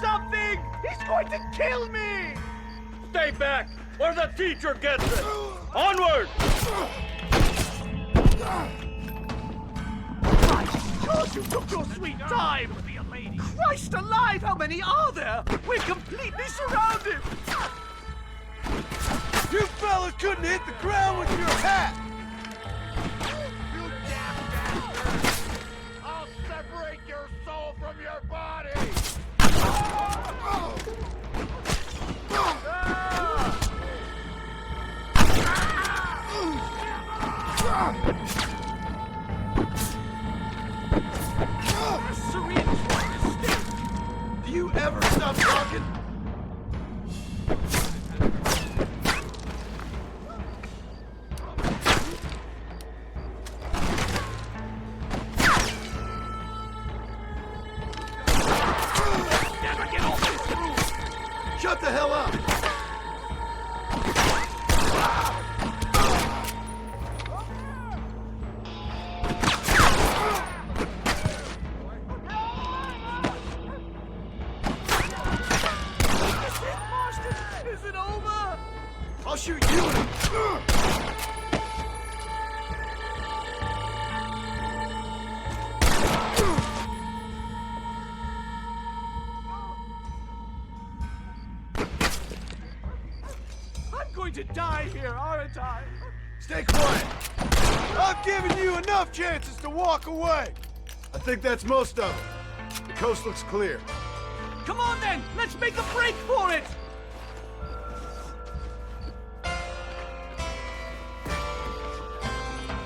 something! He's going to kill me! Stay back, or the teacher gets it! Onward! Because you took your sweet time! Christ alive, how many are there? We're completely surrounded! You fellas couldn't hit the ground with your hat! You damn bastard! I'll separate your soul from your body! Do you ever stop talking? Shut the hell up! Is it over? I'll shoot you in the... I'm going to die here, aren't I? Stay quiet! I've given you enough chances to walk away! I think that's most of them. The coast looks clear. Come on then, let's make a break for it!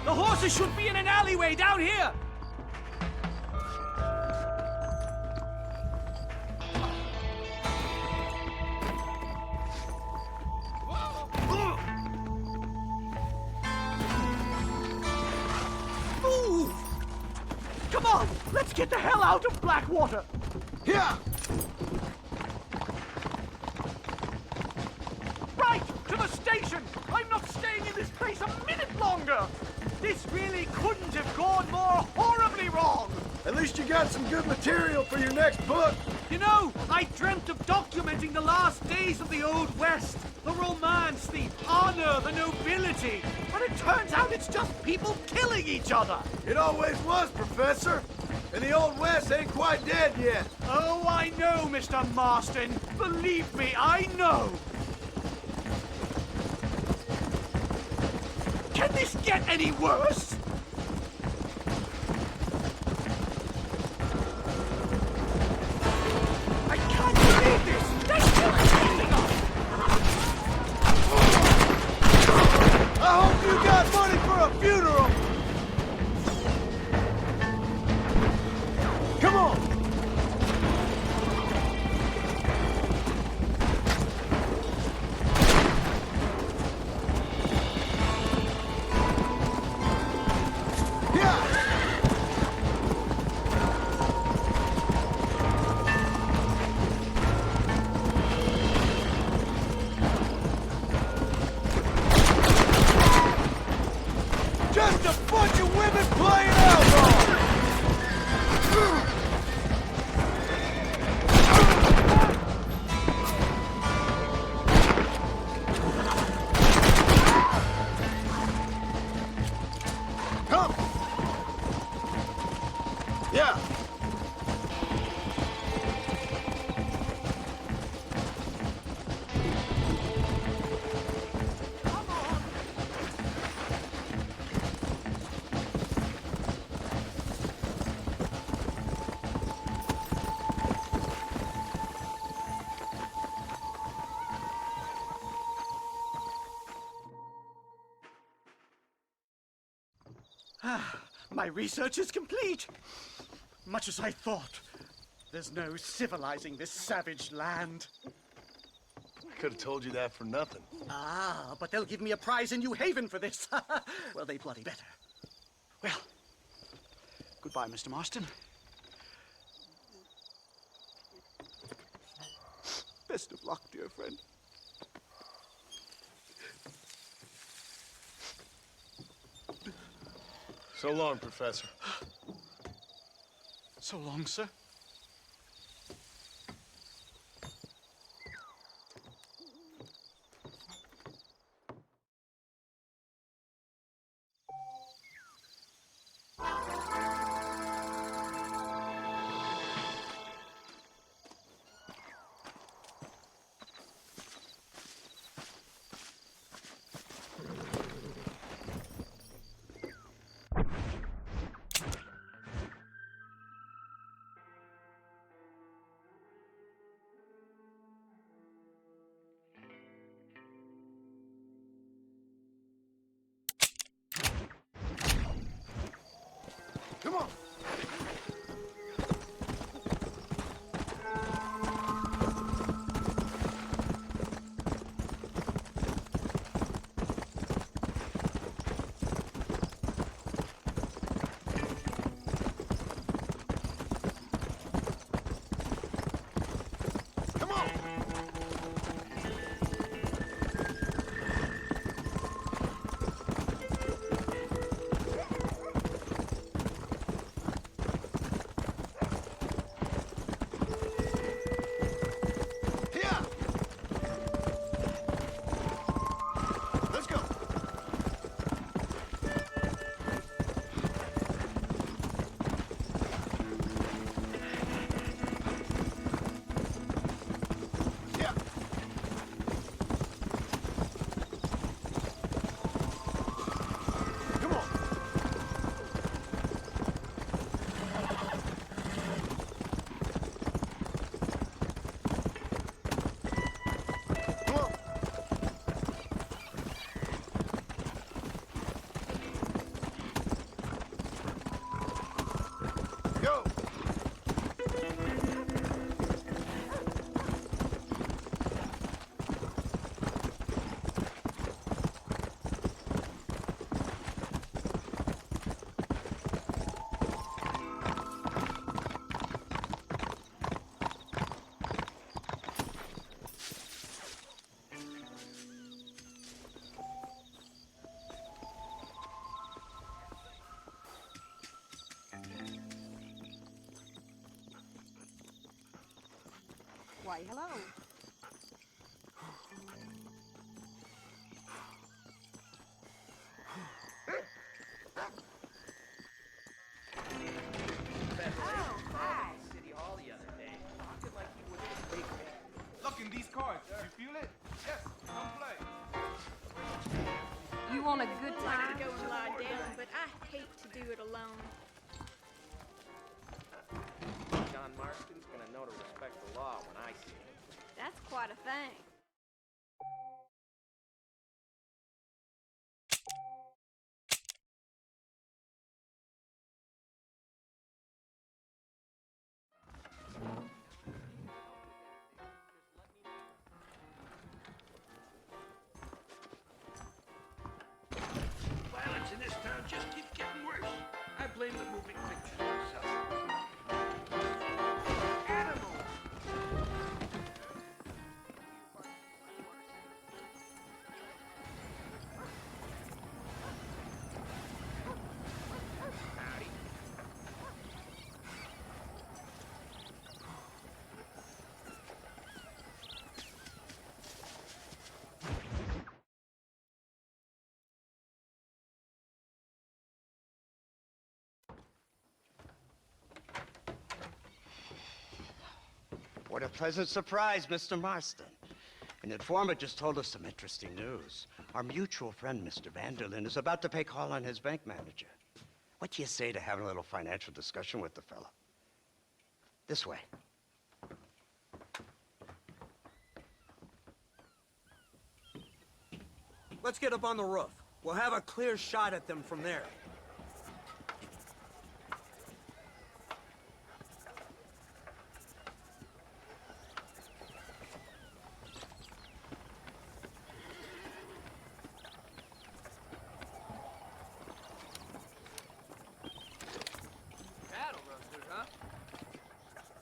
The horses should be in an alleyway down here! Move! Come on, let's get the hell out of Blackwater! Yeah! Right, to the station! I'm not staying in this place a minute longer! This really couldn't have gone more horribly wrong! At least you got some good material for your next book. You know, I dreamt of documenting the last days of the Old West. The romance, the honor, the nobility. But it turns out it's just people killing each other. It always was, Professor. And the Old West ain't quite dead yet. Oh, I know, Mr. Marston. Believe me, I know. Can this get any worse? I can't believe this! They're still killing us! I hope you got money for a funeral! Come on! Just a bunch of women playing outlaw! Come! Yeah! My research is complete. Much as I thought. There's no civilizing this savage land. Could have told you that for nothing. Ah, but they'll give me a prize in New Haven for this. Well, they bloody better. Well, goodbye, Mr. Marston. Best of luck, dear friend. So long, Professor. So long, sir. Come on. Why, hello. City Hall the other day. Talking like he was a big man. Look in these cards. You feel it? Yes. Come play. You want a good time? I'd go and lie down, but I hate to do it alone. John Marston's gonna know to respect the law when I see him. That's quite a thing. Violence in this town just keeps getting worse. I blame the moving pictures myself. Animals! What a pleasant surprise, Mr. Marston. An informant just told us some interesting news. Our mutual friend, Mr. Vanderlyn, is about to pay call on his bank manager. What do you say to having a little financial discussion with the fella? This way. Let's get up on the roof. We'll have a clear shot at them from there.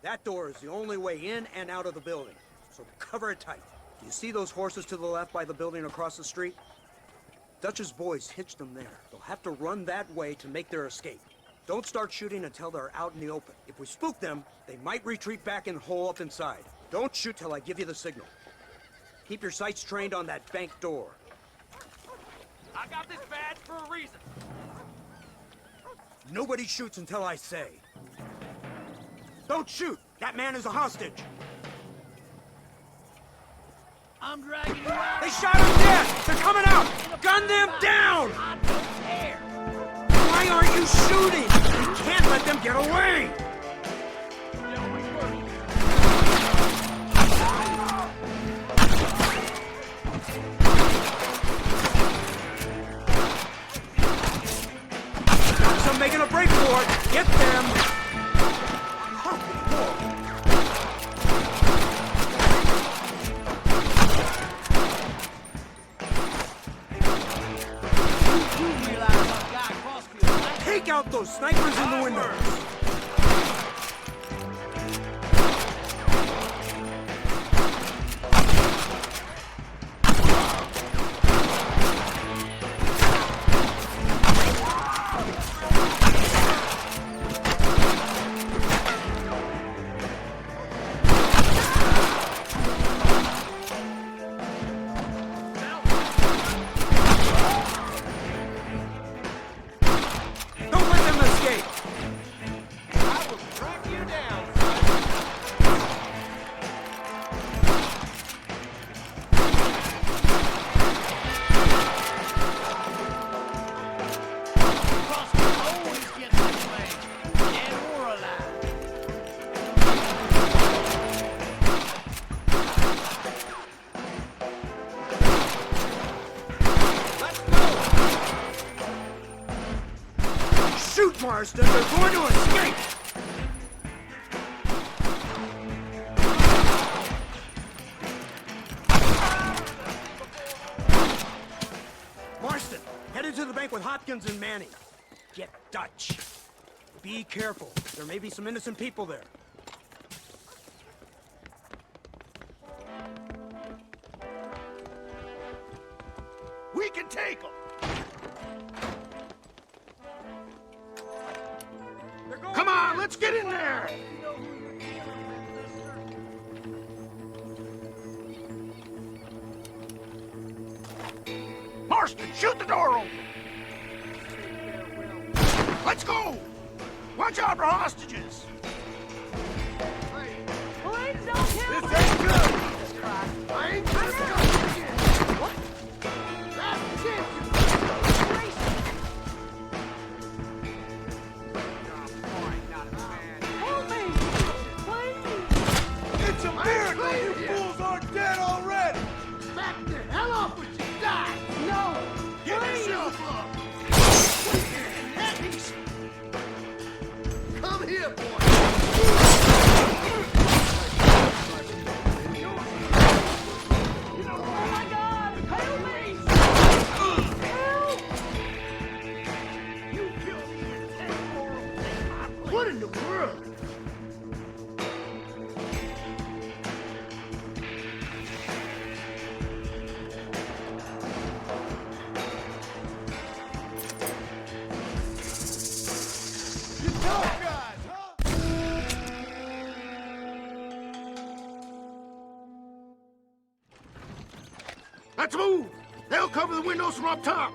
That door is the only way in and out of the building, so cover it tight. You see those horses to the left by the building across the street? Dutch's boys hitched them there. They'll have to run that way to make their escape. Don't start shooting until they're out in the open. If we spook them, they might retreat back and hole up inside. Don't shoot till I give you the signal. Keep your sights trained on that bank door. I got this badge for a reason. Nobody shoots until I say. Don't shoot! That man is a hostage! I'm dragging you out. They shot him dead! They're coming out! Gun them down! Why aren't you shooting? You can't let them get away! Got some making a break for it. Get them. Take out those snipers in the window. Shoot, Marston! They're going to escape! Marston, head into the bank with Hopkins and Manning. Get Dutch. Be careful. There may be some innocent people there. We can take them! Come on, let's get in there! Marston, shoot the door open! Let's go! Watch out for hostages! Please don't kill This me! ain't good! I ain't gonna stop again! What? That's it! Help me! Please! It's a miracle you fools aren't dead already! Back the hell off with you die! No! Give Please! yourself up! Come here, boy! Oh my God! Help me! Help! What in the world? You tough guys, huh? Let's move! They'll cover the windows from up top!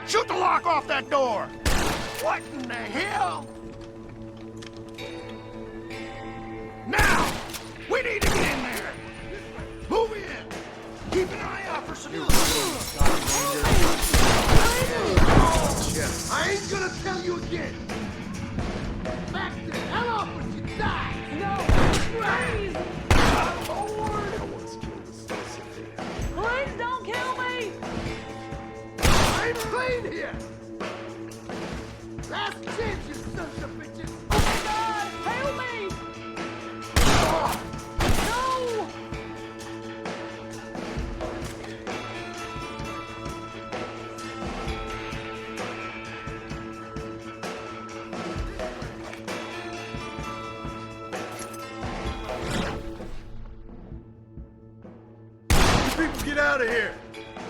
Shoot the lock off that door! What in the hell? Now! We need to get in there! Move in! Keep an eye out for some... I ain't gonna tell you again! Back the hell off when you die! No! Please! Please don't kill me! I'm clean here! Last chance, you sons of bitches! Oh my God! Help me! No! You people get out of here!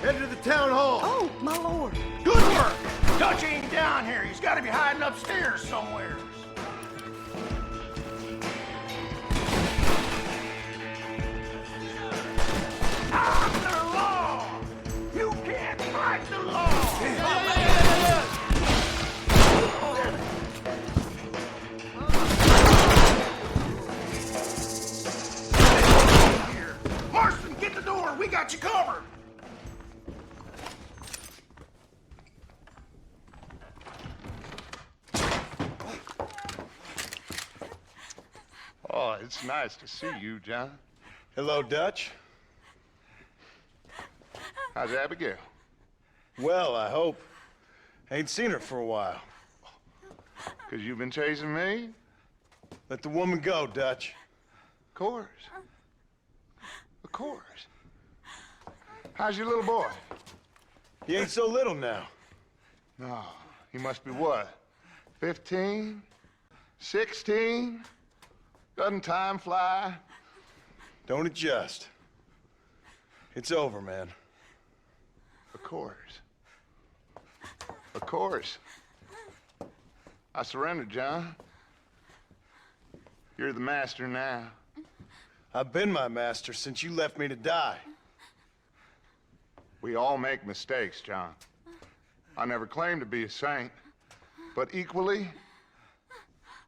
Head to the town hall! Oh, my lord! Good work! Dutch ain't down here. He's got to be hiding upstairs somewhere. I'm the law! You can't fight the law! Marston, get the door! We got you covered! Oh, it's nice to see you, John. Hello, Dutch. How's Abigail? Well, I hope. Ain't seen her for a while. 'Cause you've been chasing me? Let the woman go, Dutch. Of course. Of course. How's your little boy? He ain't so little now. No, he must be what? 15? 16? Doesn't time fly? Don't adjust. It's over, man. Of course. Of course. I surrendered, John. You're the master now. I've been my master since you left me to die. We all make mistakes, John. I never claimed to be a saint, but equally,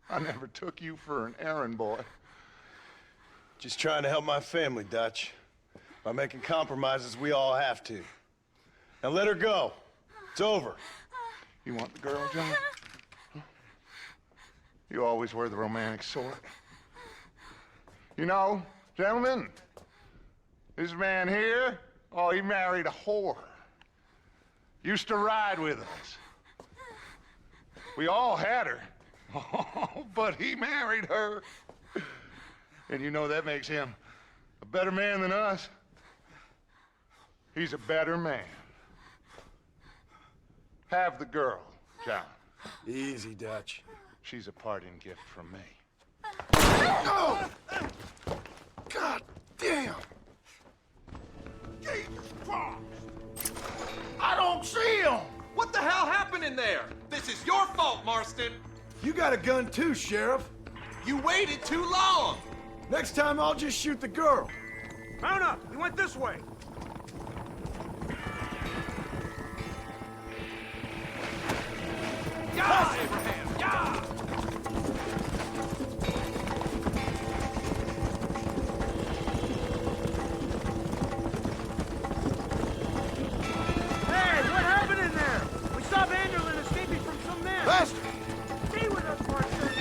I never took you for an errand boy. Just trying to help my family, Dutch. By making compromises we all have to. Now let her go. It's over. You want the girl, John? Huh? You always were the romantic sort. You know, gentlemen, this man here, oh, he married a whore. Used to ride with us. We all had her. Oh, but he married her. And you know that makes him a better man than us. He's a better man. Have the girl, John. Easy, Dutch. She's a parting gift from me. Oh! God damn! Jesus Christ! I don't see him! What the hell happened in there? This is your fault, Marston! You got a gun too, Sheriff. You waited too long! Next time I'll just shoot the girl. Mount up! We went this way! Yeah, Abraham! Yeah! Hey, what happened in there? We saw Vanderlyn escaping from some men. Faster! Stay with us, Marston.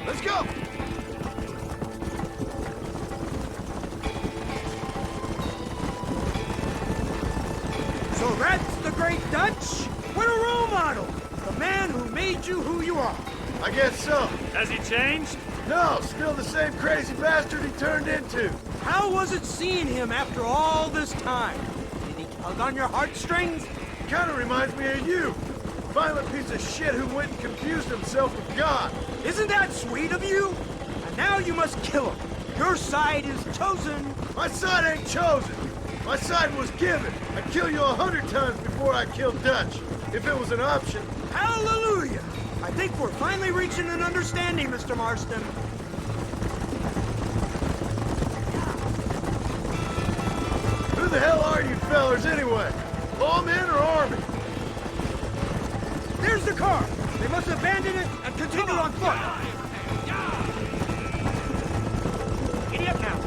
Let's go! So that's the great Dutch? What a role model! The man who made you who you are. I guess so. Has he changed? No, still the same crazy bastard he turned into. How was it seeing him after all this time? Did he tug on your heartstrings? Kind of reminds me of you. Violent piece of shit who went and confused himself with God. Isn't that sweet of you? And now you must kill him. Your side is chosen. My side ain't chosen. My side was given. I'd kill you 100 times before I killed Dutch, if it was an option. Hallelujah! I think we're finally reaching an understanding, Mr. Marston. Who the hell are you fellers anyway? Lawmen or army? There's the car. They must abandon it and continue on foot. Giddy up now.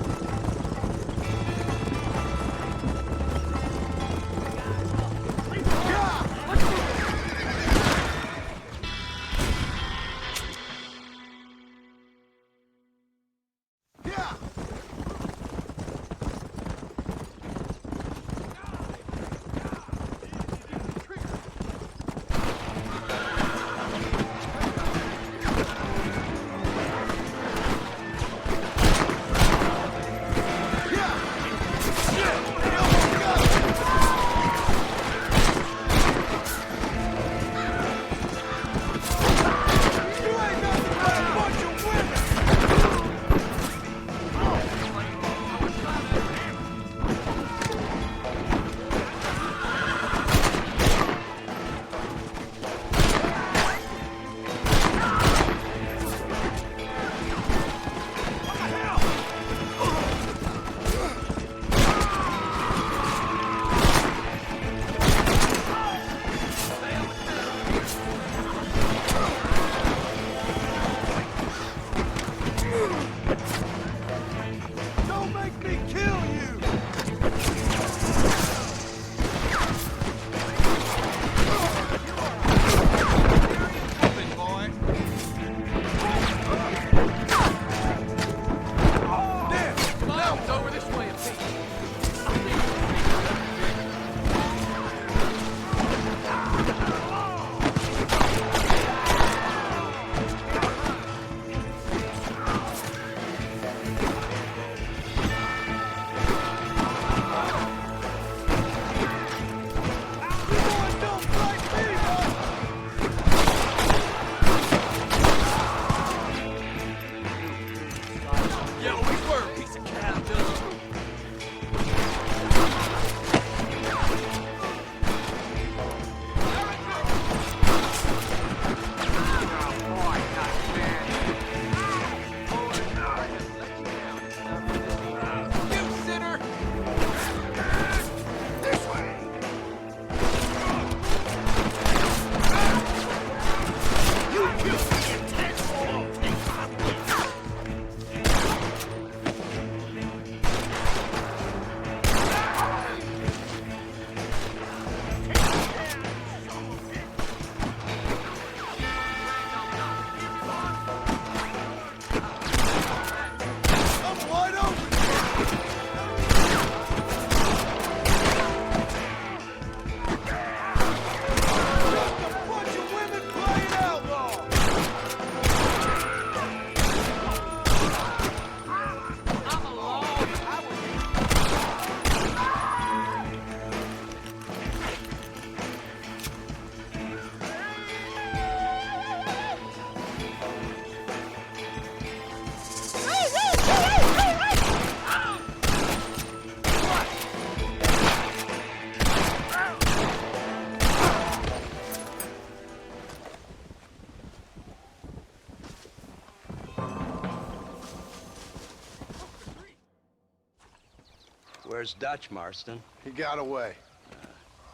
Where's Dutch, Marston? He got away.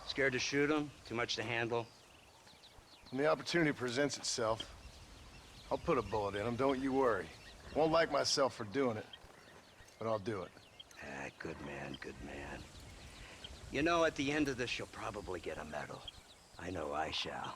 Scared to shoot him? Too much to handle? When the opportunity presents itself, I'll put a bullet in him, don't you worry. Won't like myself for doing it, but I'll do it. Ah, good man, good man. You know, at the end of this, you'll probably get a medal. I know I shall.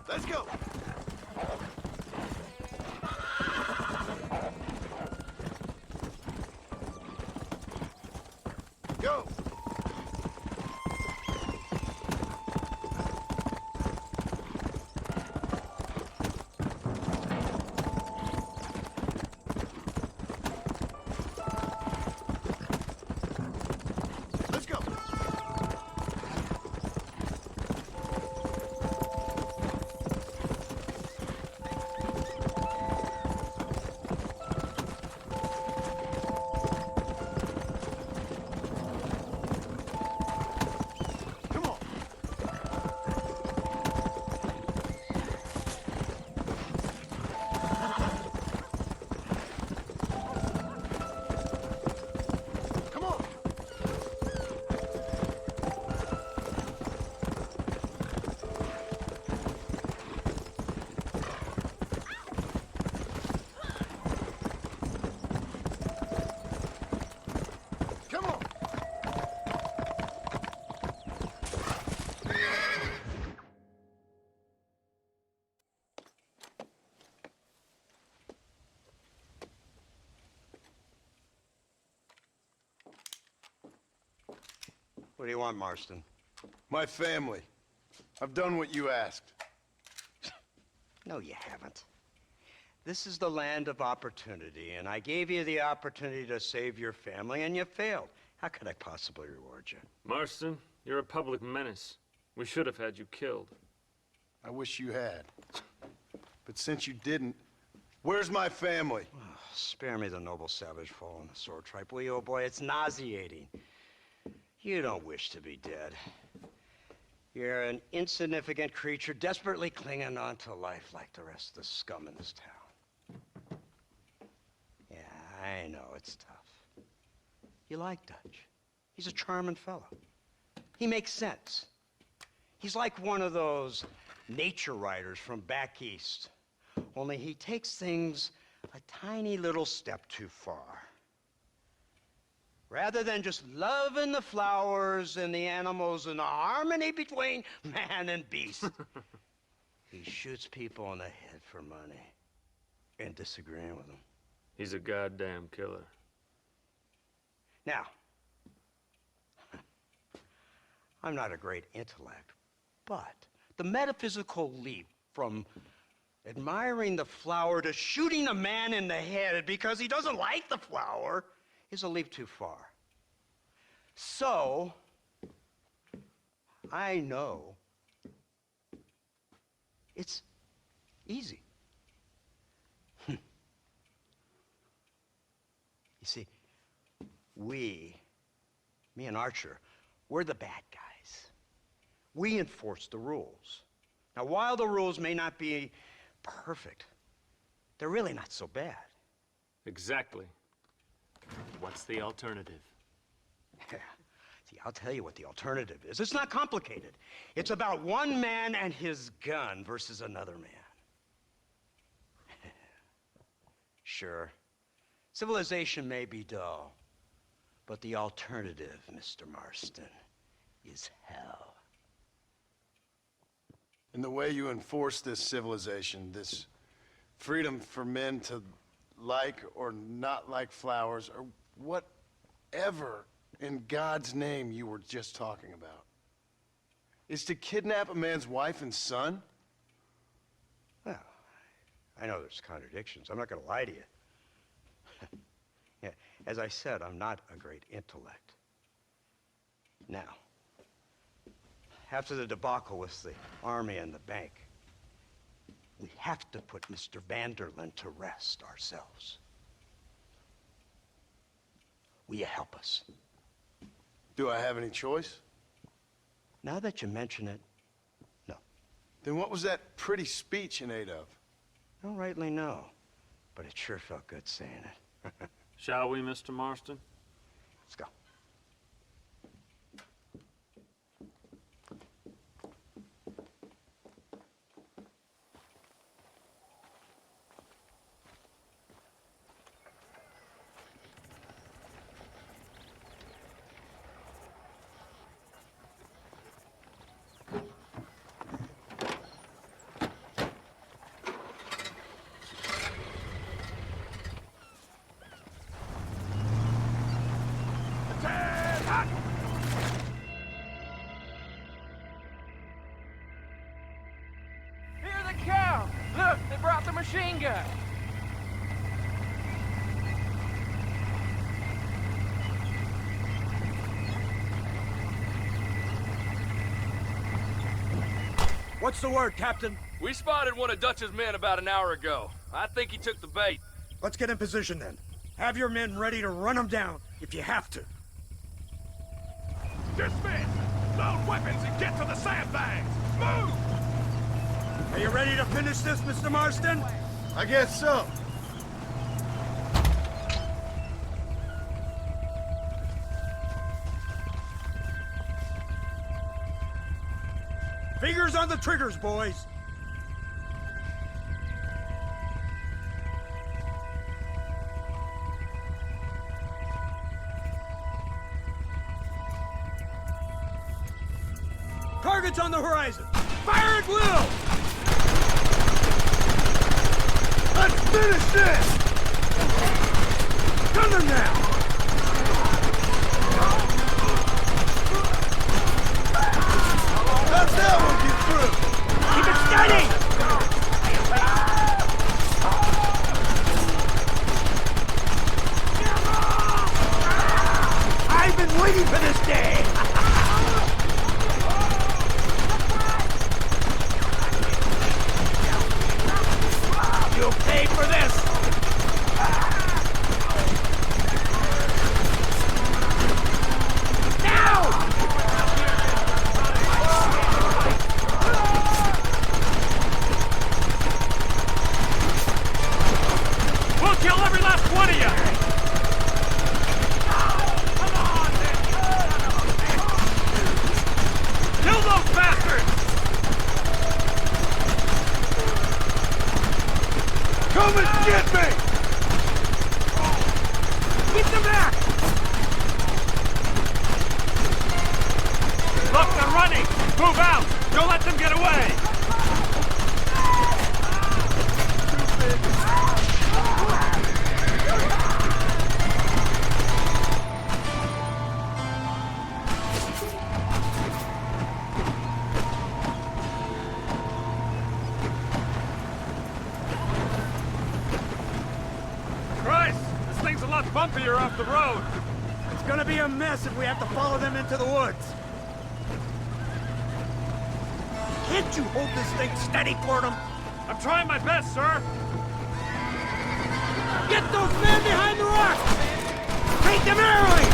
Let's go! Go! Let's go! What do you want, Marston? My family. I've done what you asked. No, you haven't. This is the land of opportunity, and I gave you the opportunity to save your family, and you failed. How could I possibly reward you? Marston, you're a public menace. We should have had you killed. I wish you had. But since you didn't, where's my family? Oh, spare me the noble savage fall on the sword tripe, will you, old boy? It's nauseating. You don't wish to be dead. You're an insignificant creature desperately clinging on to life like the rest of the scum in this town. Yeah, I know, it's tough. You like Dutch. He's a charming fellow. He makes sense. He's like one of those nature writers from back east. Only he takes things a tiny little step too far. Rather than just loving the flowers and the animals and the harmony between man and beast, he shoots people in the head for money and disagreeing with them. He's a goddamn killer. Now, I'm not a great intellect, but the metaphysical leap from admiring the flower to shooting a man in the head because he doesn't like the flower is a leap too far. So, I know it's easy. You see, me and Archer, we're the bad guys. We enforce the rules. Now, while the rules may not be perfect, they're really not so bad. Exactly. What's the alternative? See, I'll tell you what the alternative is. It's not complicated. It's about one man and his gun versus another man. Sure, civilization may be dull, but the alternative, Mr. Marston, is hell. And the way you enforce this civilization, this freedom for men to like or not like flowers, or whatever in God's name you were just talking about, is to kidnap a man's wife and son? Well, I know there's contradictions. I'm not going to lie to you. Yeah, as I said, I'm not a great intellect. Now, after the debacle with the army and the bank, we have to put Mr. van der Linde to rest ourselves. Will you help us? Do I have any choice? Now that you mention it, no. Then what was that pretty speech in aid of? I don't rightly know, but it sure felt good saying it. Shall we, Mr. Marston? Let's go. Here they come! Look, they brought the machine gun! What's the word, Captain? We spotted one of Dutch's men about an hour ago. I think he took the bait. Let's get in position then. Have your men ready to run them down if you have to. Dismiss! Load weapons and get to the sandbags! Move! Are you ready to finish this, Mr. Marston? I guess so. Fingers on the triggers, boys. Targets on the horizon. Fire at will! Let's finish this! Gun them now! How's that one get through? Keep it steady! I've been waiting for this day! You'll pay for this! We'll kill every last one of you! Kill those bastards! Come and get me! Keep them back! Look, they're running! Move out! Don't let them get away! Christ! This thing's a lot bumpier off the road! It's gonna be a mess if we have to follow them into the woods. Can't you hold this thing steady for them? I'm trying my best, sir! Get those men behind the rock! Take them early!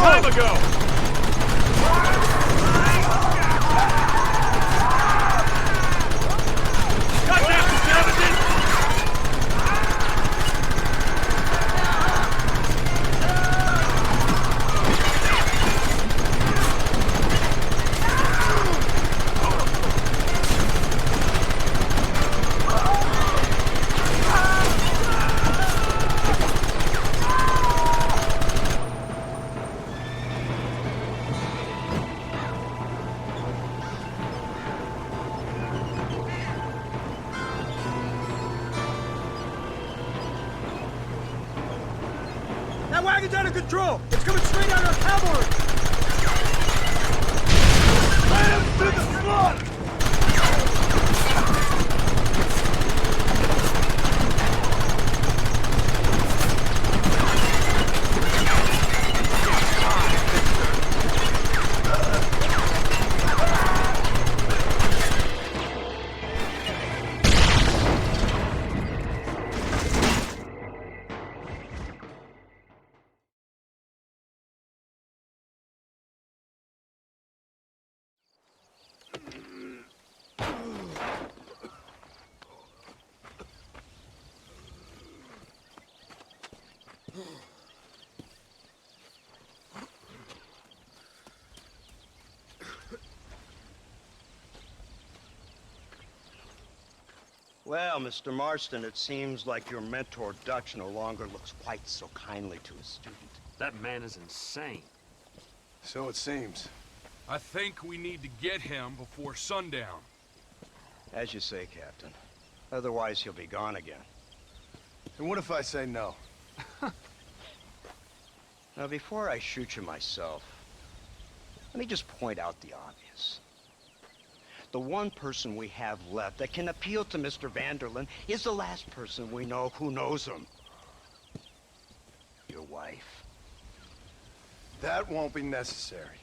time ago! Got that, savages! That wagon's out of control! It's coming straight on our cavalry! Hands to the front! Well, Mr. Marston, it seems like your mentor Dutch no longer looks quite so kindly to his student. That man is insane. So it seems. I think we need to get him before sundown. As you say, Captain. Otherwise, he'll be gone again. And what if I say no? Now, before I shoot you myself, let me just point out the obvious. The one person we have left that can appeal to Mr. Van der Linde is the last person we know who knows him. Your wife. That won't be necessary.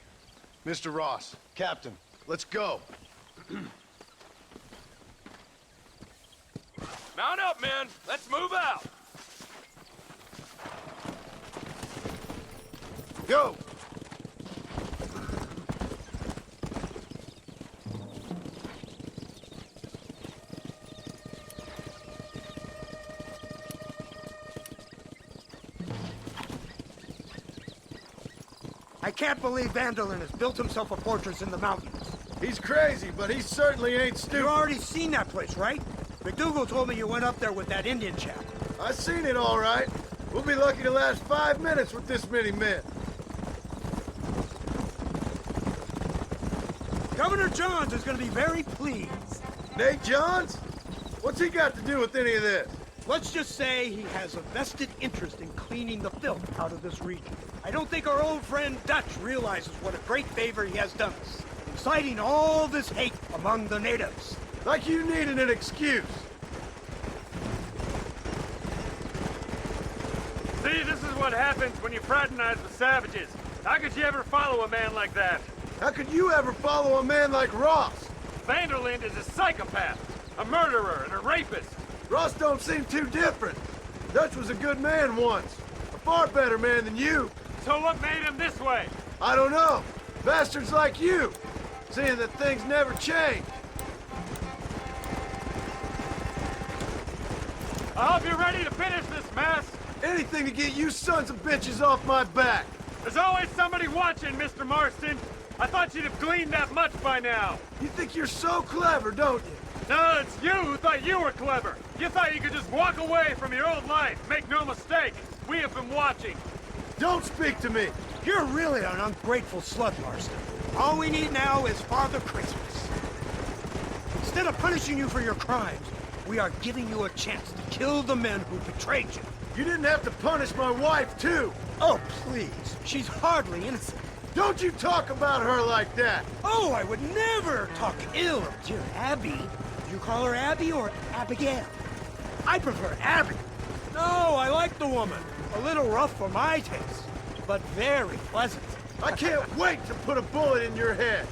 Mr. Ross, Captain, let's go. Mount up, men! Let's move out! Go! I can't believe Van der Linde has built himself a fortress in the mountains. He's crazy, but he certainly ain't stupid. You've already seen that place, right? McDougal told me you went up there with that Indian chap. I seen it all right. We'll be lucky to last 5 minutes with this many men. Governor Johns is going to be very pleased. Nate Johns? What's he got to do with any of this? Let's just say he has a vested interest in cleaning the filth out of this region. I don't think our old friend Dutch realizes what a great favor he has done us, inciting all this hate among the natives. Like you needed an excuse. See, this is what happens when you fraternize with savages. How could you ever follow a man like that? How could you ever follow a man like Ross? Van der Linde is a psychopath, a murderer, and a rapist. Ross don't seem too different. Dutch was a good man once. A far better man than you. So what made him this way? I don't know. Bastards like you. Seeing that things never change. I hope you're ready to finish this mess. Anything to get you sons of bitches off my back. There's always somebody watching, Mr. Marston. I thought you'd have gleaned that much by now. You think you're so clever, don't you? No, it's you who thought you were clever. You thought you could just walk away from your old life. Make no mistake, we have been watching. Don't speak to me. You're really an ungrateful slut, Marston. All we need now is Father Christmas. Instead of punishing you for your crimes, we are giving you a chance to kill the men who betrayed you. You didn't have to punish my wife, too. Oh, please. She's hardly innocent. Don't you talk about her like that. Oh, I would never talk ill of dear Abby. You call her Abby or Abigail? I prefer Abby. No, I like the woman. A little rough for my taste, but very pleasant. I can't wait to put a bullet in your head.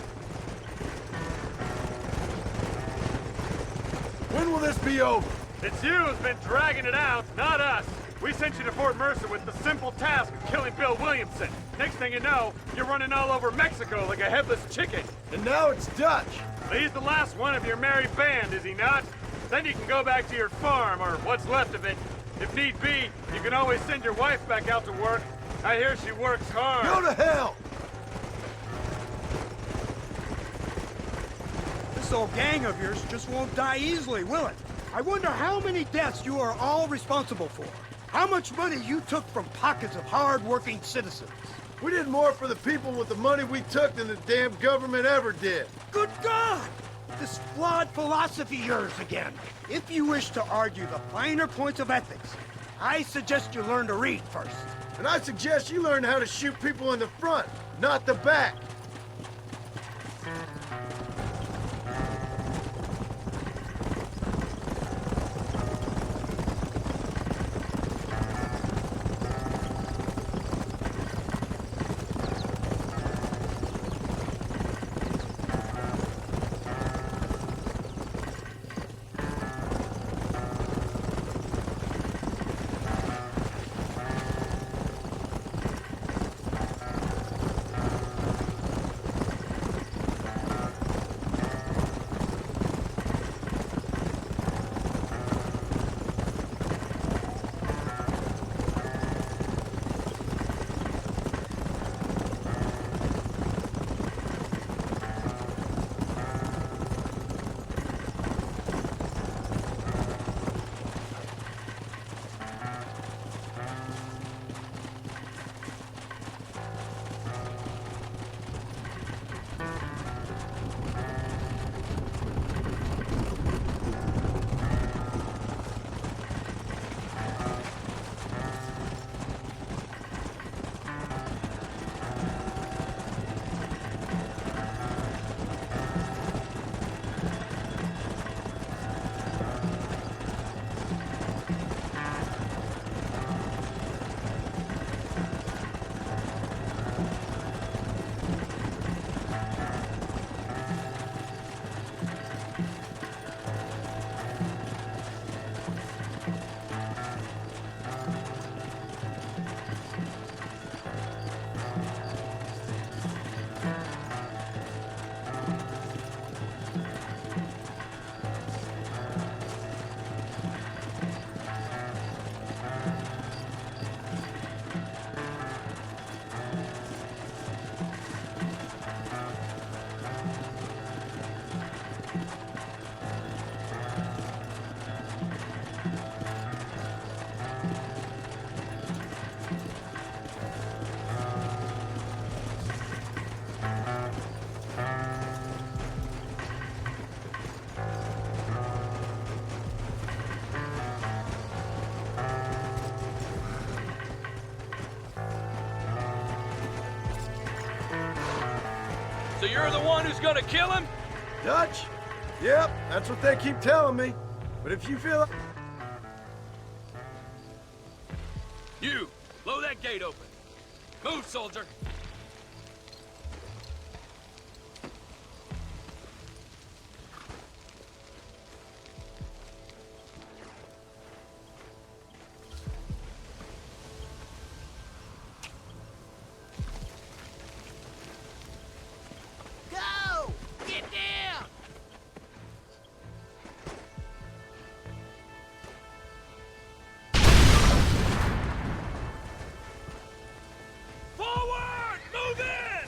When will this be over? It's you who's been dragging it out, not us. We sent you to Fort Mercer with the simple task of killing Bill Williams. Williamson. Next thing you know, you're running all over Mexico like a headless chicken. And now it's Dutch. He's the last one of your merry band, is he not? Then you can go back to your farm, or what's left of it. If need be, you can always send your wife back out to work. I hear she works hard. Go to hell! This old gang of yours just won't die easily, will it? I wonder how many deaths you are all responsible for. How much money you took from pockets of hard-working citizens. We did more for the people with the money we took than the damn government ever did. Good God! This flawed philosophy of yours again. If you wish to argue the finer points of ethics, I suggest you learn to read first. And I suggest you learn how to shoot people in the front, not the back. So you're the one who's gonna kill him? Dutch? Yep, that's what they keep telling me. But if you feel... You, blow that gate open. Move, soldier. Go! Get down! Forward! Move in!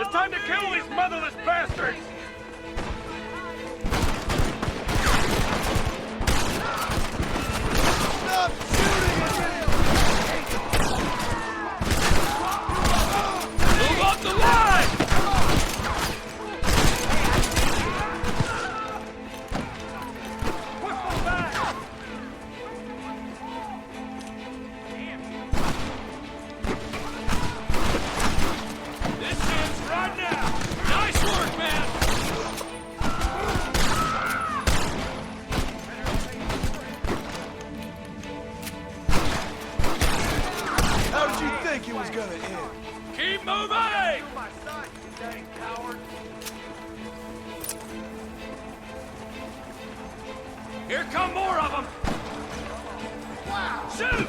It's time to kill these motherless bastards! Stop shooting at him! Move up the line! Push them back! This ends right now! Nice work, man! How did you think it was gonna end? Keep moving! My side, you dang coward. Here come more of them! Shoot!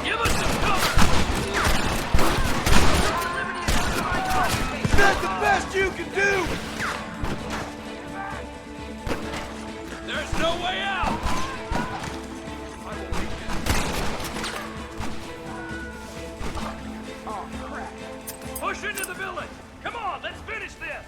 Give us some cover! Is that the best you can do? There's no way out! Push into the village! Come on, let's finish this!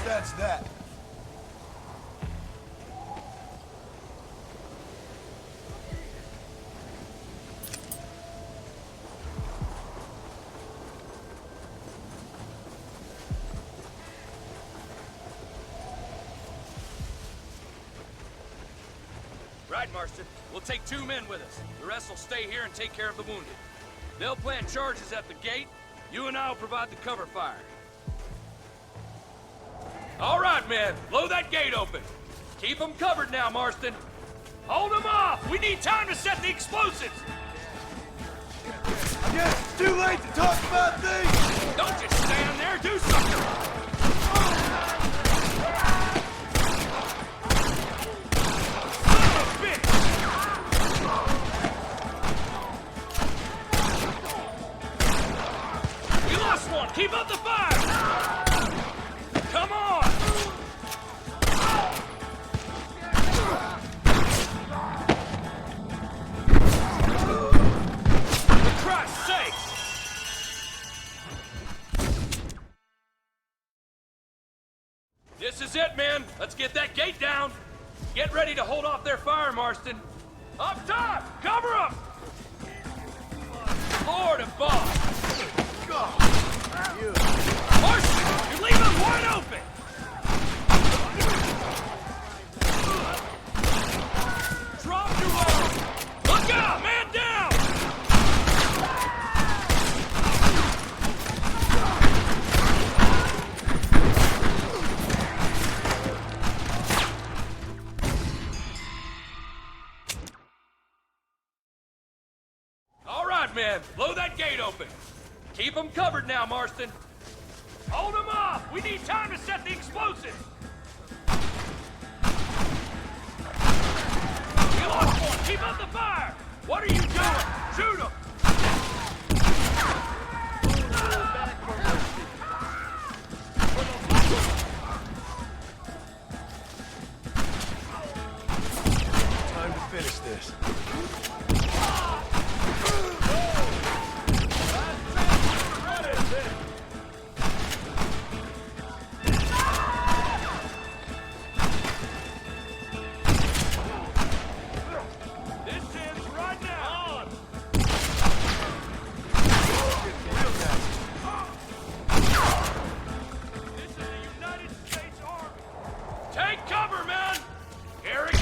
That's that. Right, Marston. We'll take 2 men with us. The rest will stay here and take care of the wounded. They'll plant charges at the gate. You and I will provide the cover fire. All right, men. Blow that gate open. Keep them covered now, Marston. Hold them off! We need time to set the explosives! I guess it's too late to talk about things! Don't just stand there, do something! Keep up the fire! Come on! For Christ's sake! This is it, men. Let's get that gate down. Get ready to hold off their fire, Marston. Up top! Cover them! Lord above! Marston, you leave them wide open! Drop your weapon! Look out! Man down! All right, men. Blow that gate open. Keep them covered now, Marston. Hold them off! We need time to set the explosives! We lost one! Keep up the fire! What are you doing? Shoot them! finish this. Take cover, man! Eric!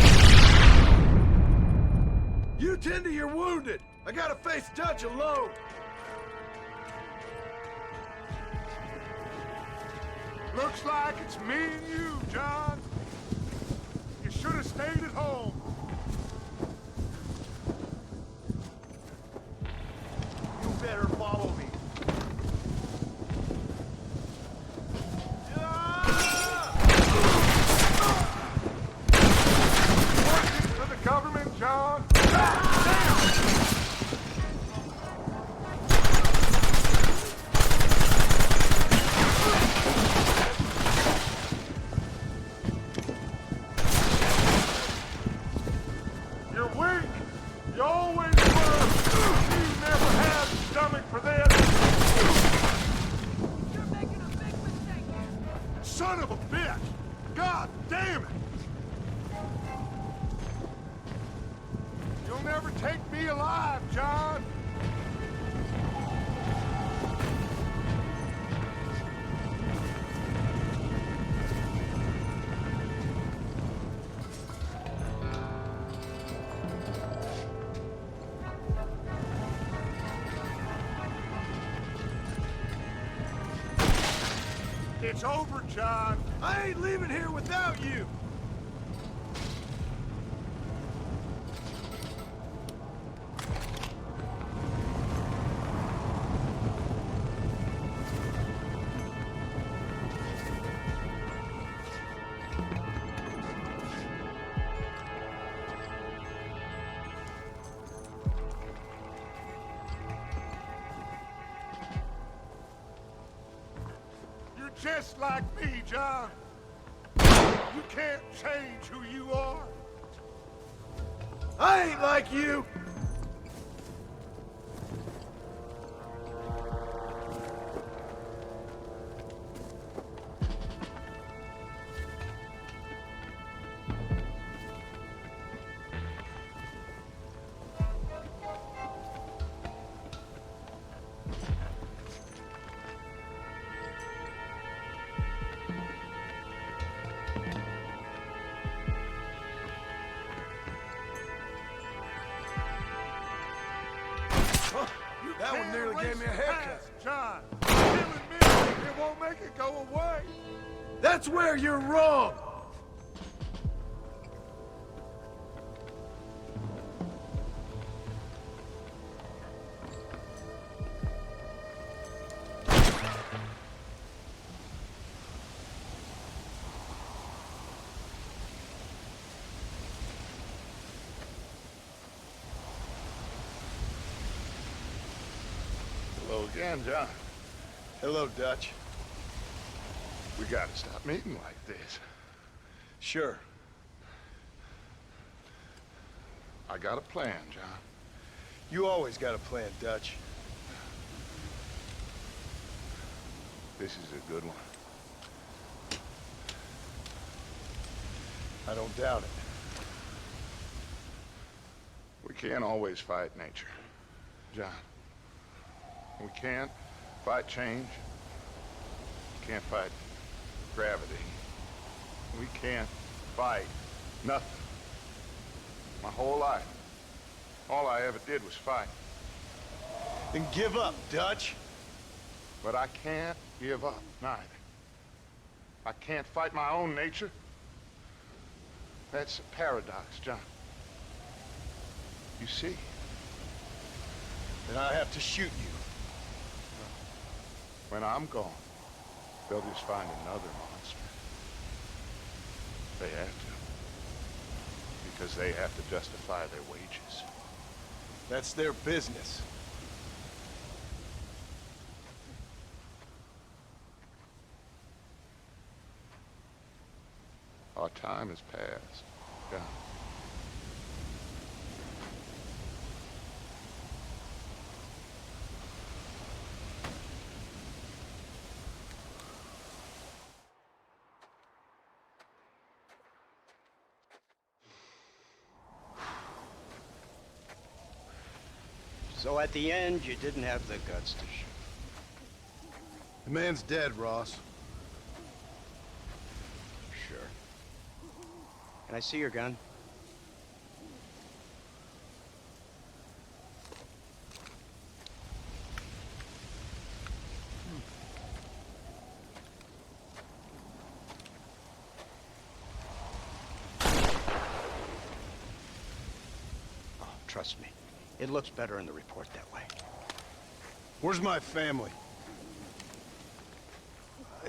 You tend to your wounded. I gotta face Dutch alone. Looks like it's me and you, John. You should have stayed at home. You better follow me. Working for the government, John. You're weak. You always were. You never had the stomach for this. You're making a big mistake here. Son of a bitch! God damn it! You'll never take me alive, John! It's over, John. I ain't leaving here without you. You're just like me, John. You can't change who you are. I ain't like you. That one nearly gave me a haircut. John, killing me, it won't make it go away. That's where you're wrong. Hello again, John. Hello, Dutch. We gotta stop meeting like this. Sure. I got a plan, John. You always got a plan, Dutch. This is a good one. I don't doubt it. We can't always fight nature, John. We can't fight change. We can't fight gravity. We can't fight nothing. My whole life, all I ever did was fight. Then give up, Dutch. But I can't give up, neither. I can't fight my own nature. That's a paradox, John. You see? Then I have to shoot you. When I'm gone, they'll just find another monster. They have to. Because they have to justify their wages. That's their business. Our time has passed, John. So at the end, you didn't have the guts to shoot. The man's dead, Ross. Sure. Can I see your gun? Oh, trust me. It looks better in the report that way. Where's my family?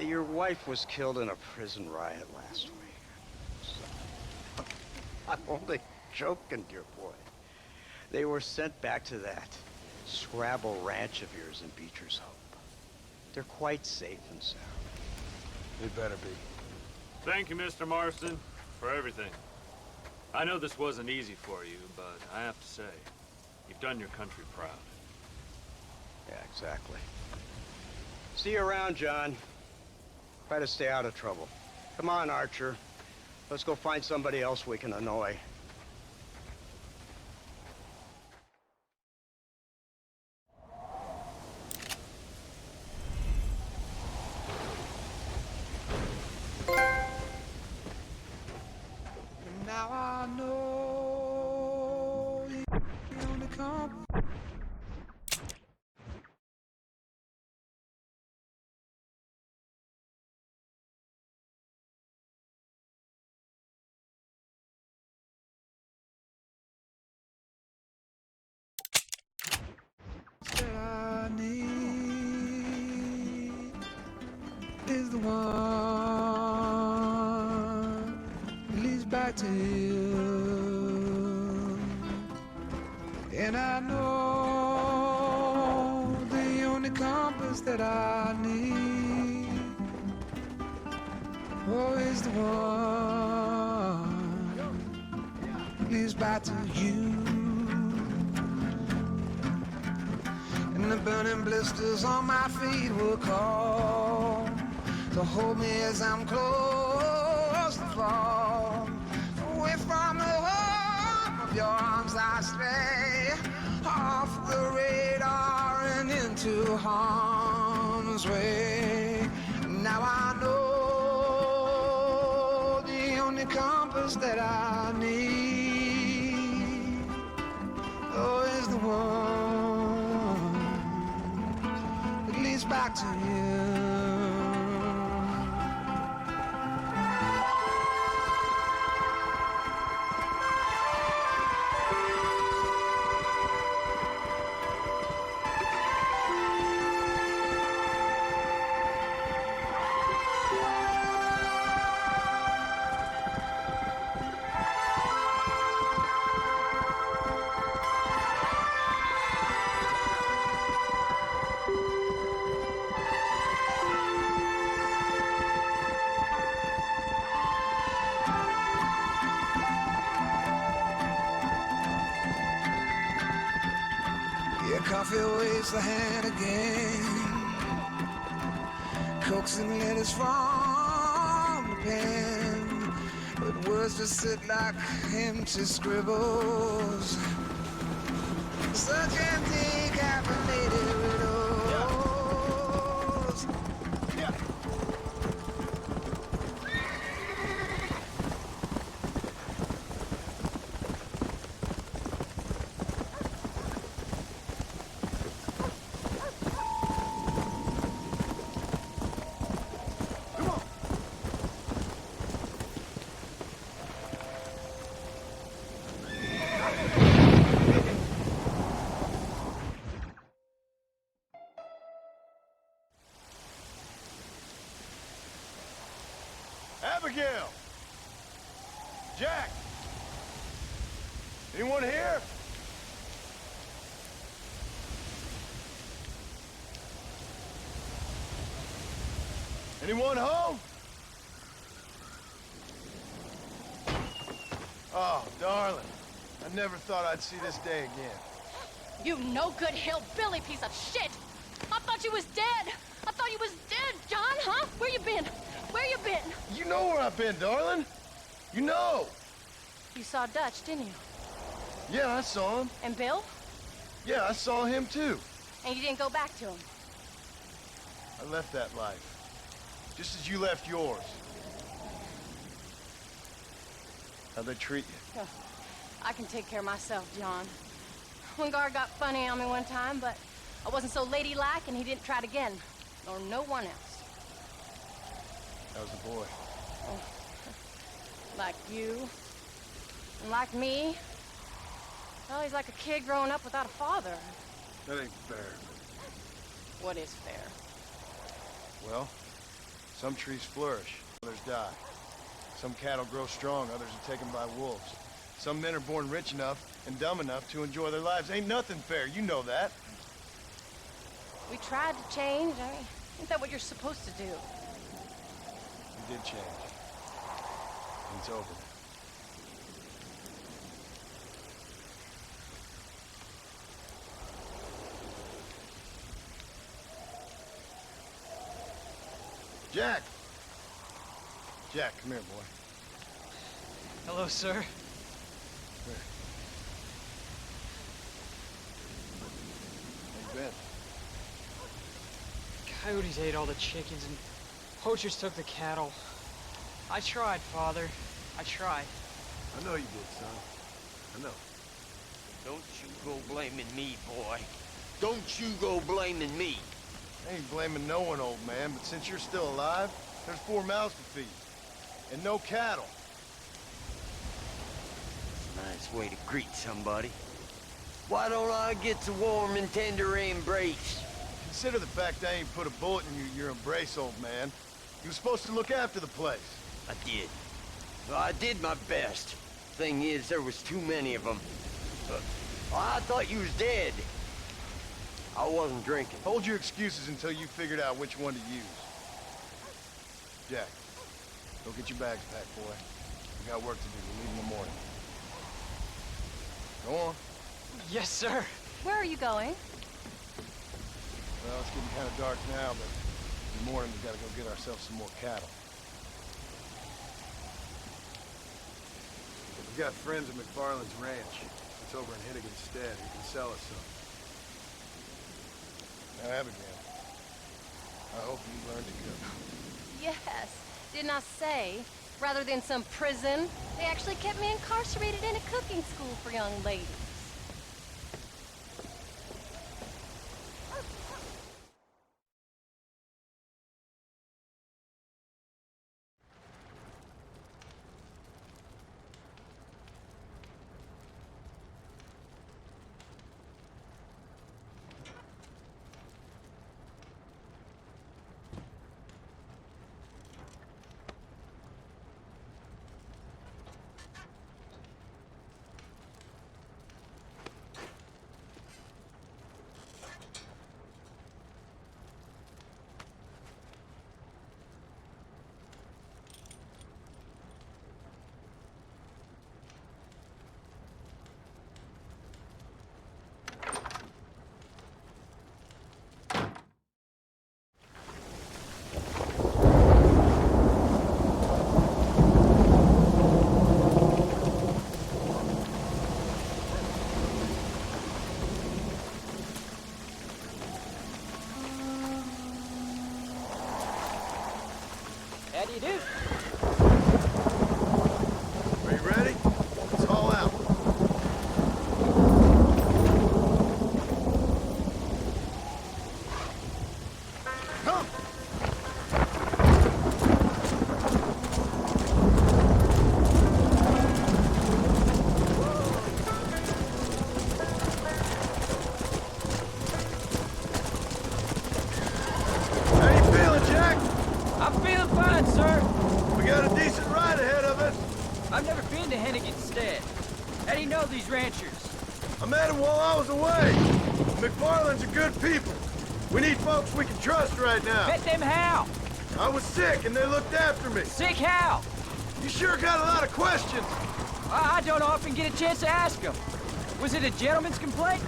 Your wife was killed in a prison riot last week. So, I'm only joking, dear boy. They were sent back to that Scrabble ranch of yours in Beecher's Hope. They're quite safe and sound. They better be. Thank you, Mr. Marston, for everything. I know this wasn't easy for you, but I have to say, you've done your country proud. Yeah, exactly. See you around, John. Try to stay out of trouble. Come on, Archer. Let's go find somebody else we can annoy. Now I know the only come. That I need is the one that leads back to you. And I know the only compass that I need, oh, is the one that leads back to you. And the burning blisters on my feet will call to hold me as I'm close to fall. Away from the warmth of your arms I stray, off the radar and into harm's way. Now I know the only compass that I need, oh, is the one back to you. Coffee waves the hand again, coaxing letters from the pen, but words just sit like empty scribbles, such empty caffeinated riddles. Abigail! Jack! Anyone here? Anyone home? Oh, darling. I never thought I'd see this day again. You no-good hillbilly piece of shit! I thought you was dead! I thought you was dead, John, huh? Where you been? Where you been? You know where I've been, darling. You know. You saw Dutch, didn't you? Yeah, I saw him. And Bill? Yeah, I saw him too. And you didn't go back to him? I left that life. Just as you left yours. How'd they treat you? Oh, I can take care of myself, John. Wingard got funny on me one time, but I wasn't so ladylike and he didn't try it again. Nor no one else. How's the boy? Oh, like you. And like me. Well, he's like a kid growing up without a father. That ain't fair. What is fair? Well, some trees flourish, others die. Some cattle grow strong, others are taken by wolves. Some men are born rich enough and dumb enough to enjoy their lives. Ain't nothing fair, you know that. We tried to change. I mean, isn't that what you're supposed to do? You did change. It's over. Jack! Jack, come here, boy. Hello, sir. Here. How you been? Coyotes ate all the chickens and poachers took the cattle. I tried, Father. I tried. I know you did, son. I know. Don't you go blaming me, boy. Don't you go blaming me. I ain't blaming no one, old man, but since you're still alive, there's 4 mouths to feed. And no cattle. Nice way to greet somebody. Why don't I get the warm and tender embrace? Consider the fact I ain't put a bullet in your embrace, old man. You were supposed to look after the place. I did. Well, I did my best. Thing is, there was too many of them. I thought you was dead. I wasn't drinking. Hold your excuses until you figured out which one to use. Jack, go get your bags packed, boy. We got work to do. We'll leave in the morning. Go on. Yes, sir. Where are you going? Well, it's getting kind of dark now, but in the morning we gotta go get ourselves some more cattle. We've got friends at McFarland's ranch. It's over in Hennigan's stead. He can sell us some. Now, Abigail, I hope you learned to cook. Yes. Didn't I say, rather than some prison, they actually kept me incarcerated in a cooking school for young ladies. How do you do? Are you ready? Let's haul out. Come! How you feeling, Jack? I'm feeling fine, sir. We got a decent ride ahead of us. I've never been to Hennigan's Stead. How do you know these ranchers? I met them while I was away. McFarland's are good people. We need folks we can trust right now. Met them how? I was sick and they looked after me. Sick how? You sure got a lot of questions. I don't often get a chance to ask them. Was it a gentleman's complaint?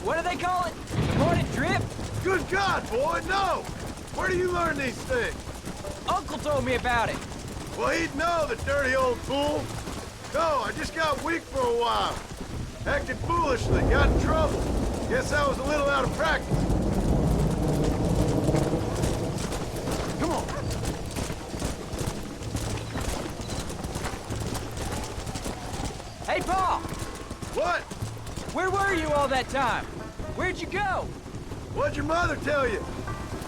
What do they call it? The morning drip? Good God, boy, no! Where do you learn these things? Uncle told me about it. Well, he'd know, the dirty old fool. No, I just got weak for a while. Acted foolishly, got in trouble. Guess I was a little out of practice. Come on. Hey, Paul! What? Where were you all that time? Where'd you go? What'd your mother tell you?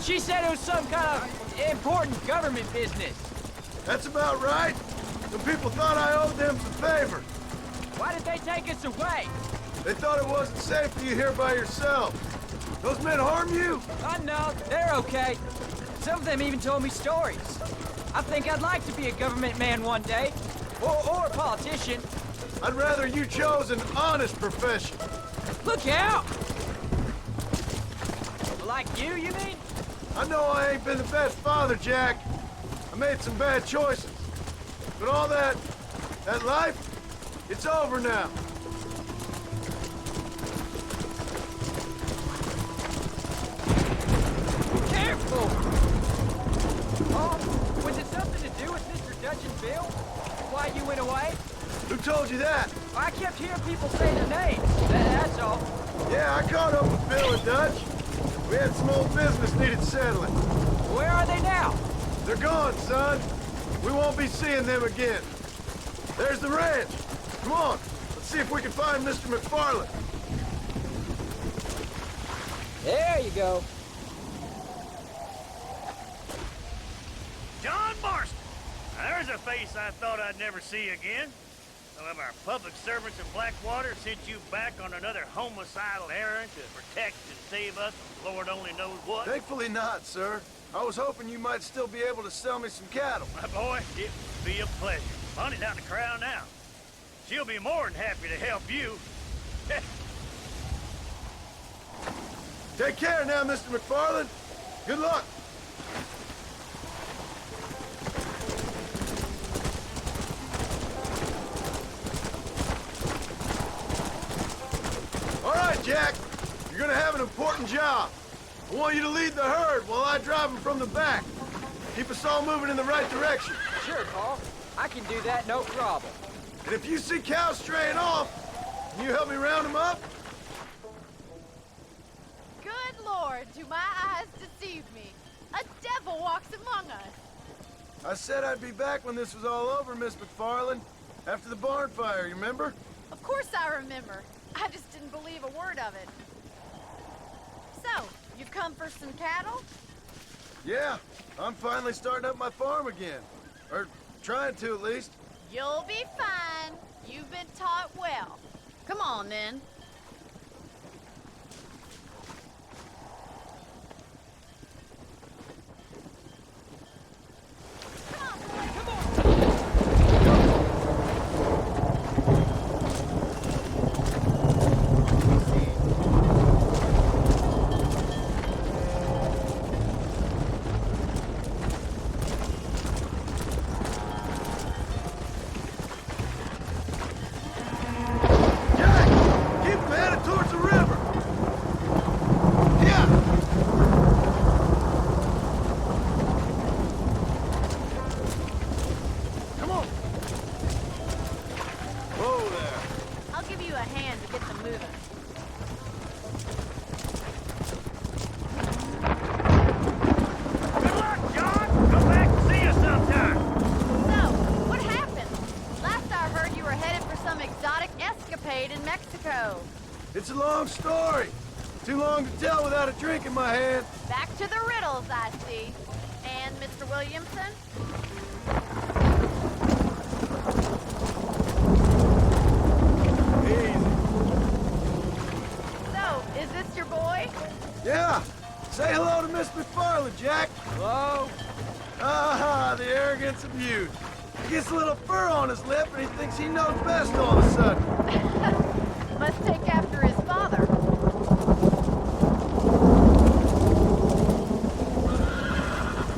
She said it was some kind of important government business. That's about right. Some people thought I owed them some favor. Why did they take us away? They thought it wasn't safe for you here by yourself. Those men harm you? No, they're okay. Some of them even told me stories. I think I'd like to be a government man one day. Or a politician. I'd rather you chose an honest profession. Look out! Like you mean? I know I ain't been the best father, Jack. I made some bad choices. But all that life, it's over now. Careful! Oh, was it something to do with Mr. Dutch and Bill? Why you went away? Who told you that? I kept hearing people say their names. That's all. Yeah, I caught up with Bill and Dutch. We had some old business needed settling. Where are they now? They're gone, son. We won't be seeing them again. There's the ranch. Come on, let's see if we can find Mr. McFarland. There you go. John Marston! There's a face I thought I'd never see again. Some of our public servants in Blackwater sent you back on another homicidal errand to protect and save us from Lord only knows what. Thankfully not, sir. I was hoping you might still be able to sell me some cattle. My boy, it would be a pleasure. Bonnie's out in the crowd now. She'll be more than happy to help you. Take care now, Mr. McFarland. Good luck. All right, Jack. You're gonna have an important job. I want you to lead the herd while I drive them from the back. Keep us all moving in the right direction. Sure, Paul. I can do that, no problem. And if you see cows straying off, can you help me round them up? Good Lord, do my eyes deceive me? A devil walks among us. I said I'd be back when this was all over, Miss McFarland. After the barn fire, you remember? Of course I remember. I just didn't believe a word of it. So, you've come for some cattle? Yeah, I'm finally starting up my farm again. Or trying to, at least. You'll be fine. You've been taught well. Come on, then. It's a long story. Too long to tell without a drink in my hand. Back to the riddles, I see. And Mr. Williamson? Easy. So, is this your boy? Yeah. Say hello to Miss McFarland, Jack. Hello. Ah, the arrogance of youth. He gets a little fur on his lip and he thinks he knows best all of a sudden. Must take after his father.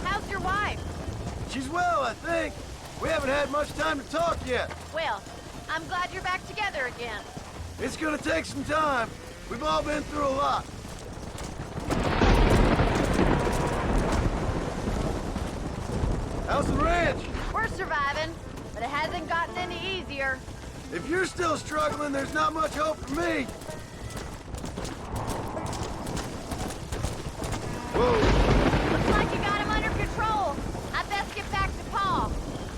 How's your wife? She's well, I think. We haven't had much time to talk yet. Well, I'm glad you're back together again. It's gonna take some time. We've all been through a lot. How's the ranch? We're surviving, but it hasn't gotten any easier. If you're still struggling, there's not much hope for me. Whoa! Looks like you got him under control. I'd best get back to Pa.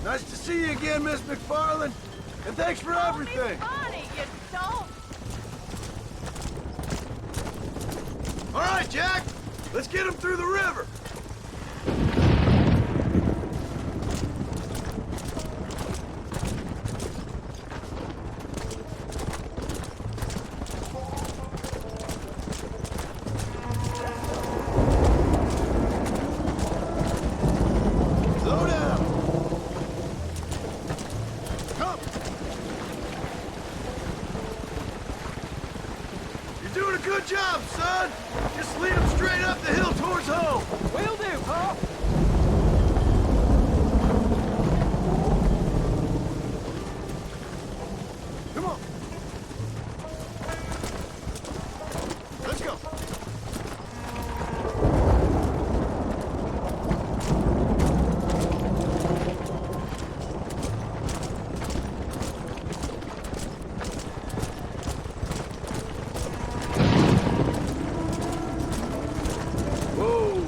Nice to see you again, Miss McFarland. And thanks for everything. Funny, you don't. All right, Jack. Let's get him through the river. Slow down. Come. You're doing a good job, son. Just lead him straight up the hill towards home. Will do, Pa. Come on. Let's go. Whoa.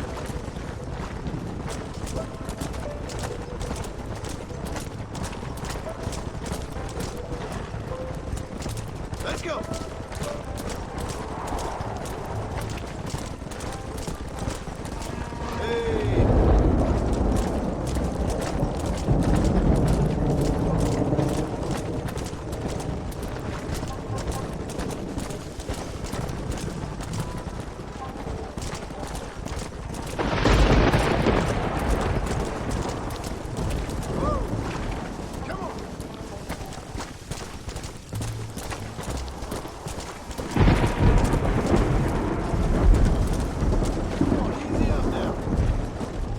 Let's go. Hey. Woo. Come on. Easy up now.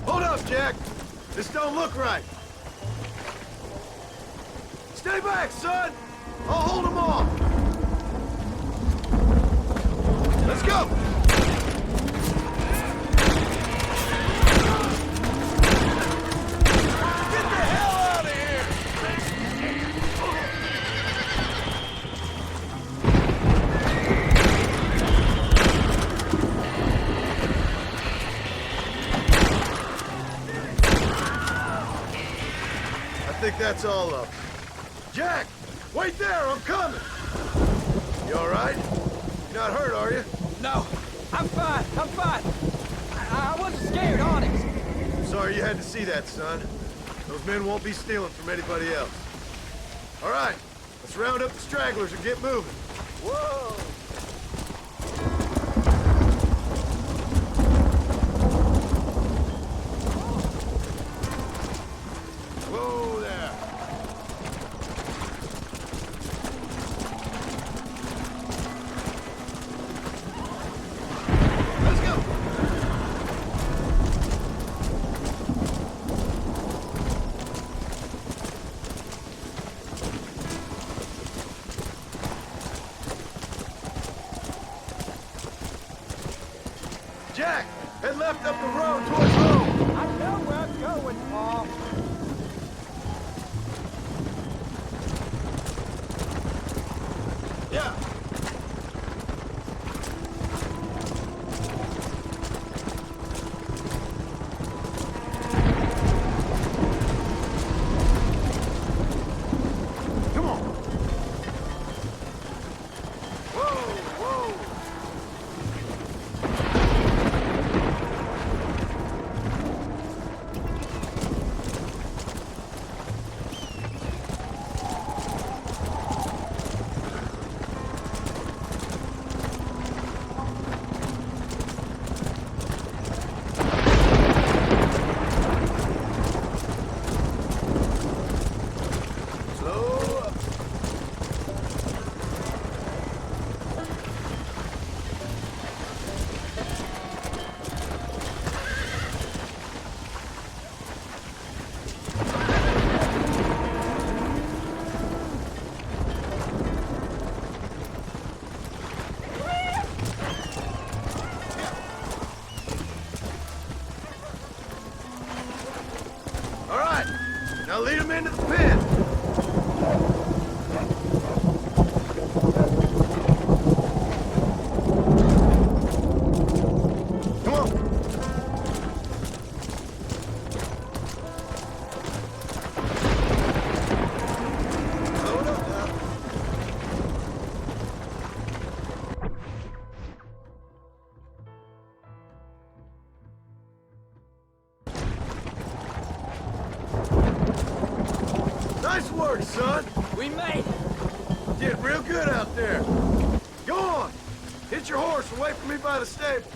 Hold up, Jack. This don't look right. Stay back, son. I'll hold them off. Let's go. Get the hell out of here. I think that's all up. Jack, wait there, I'm coming. You all right? You're not hurt, are you? No, I'm fine. I'm fine. I wasn't scared, honest. I'm sorry you had to see that, son. Those men won't be stealing from anybody else. All right, let's round up the stragglers and get moving. Whoa! Whoa there. Let's go. Jack, head left up the road towards home. I know where I'm going, Pa. Yeah. Come on. Whoa, whoa. son. We made it. Did real good out there. Go on. Hit your horse and wait for me by the stable.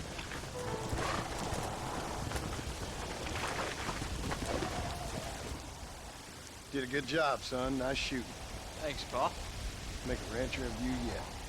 Did a good job, son. Nice shooting. Thanks, Pa. Make a rancher of you yet.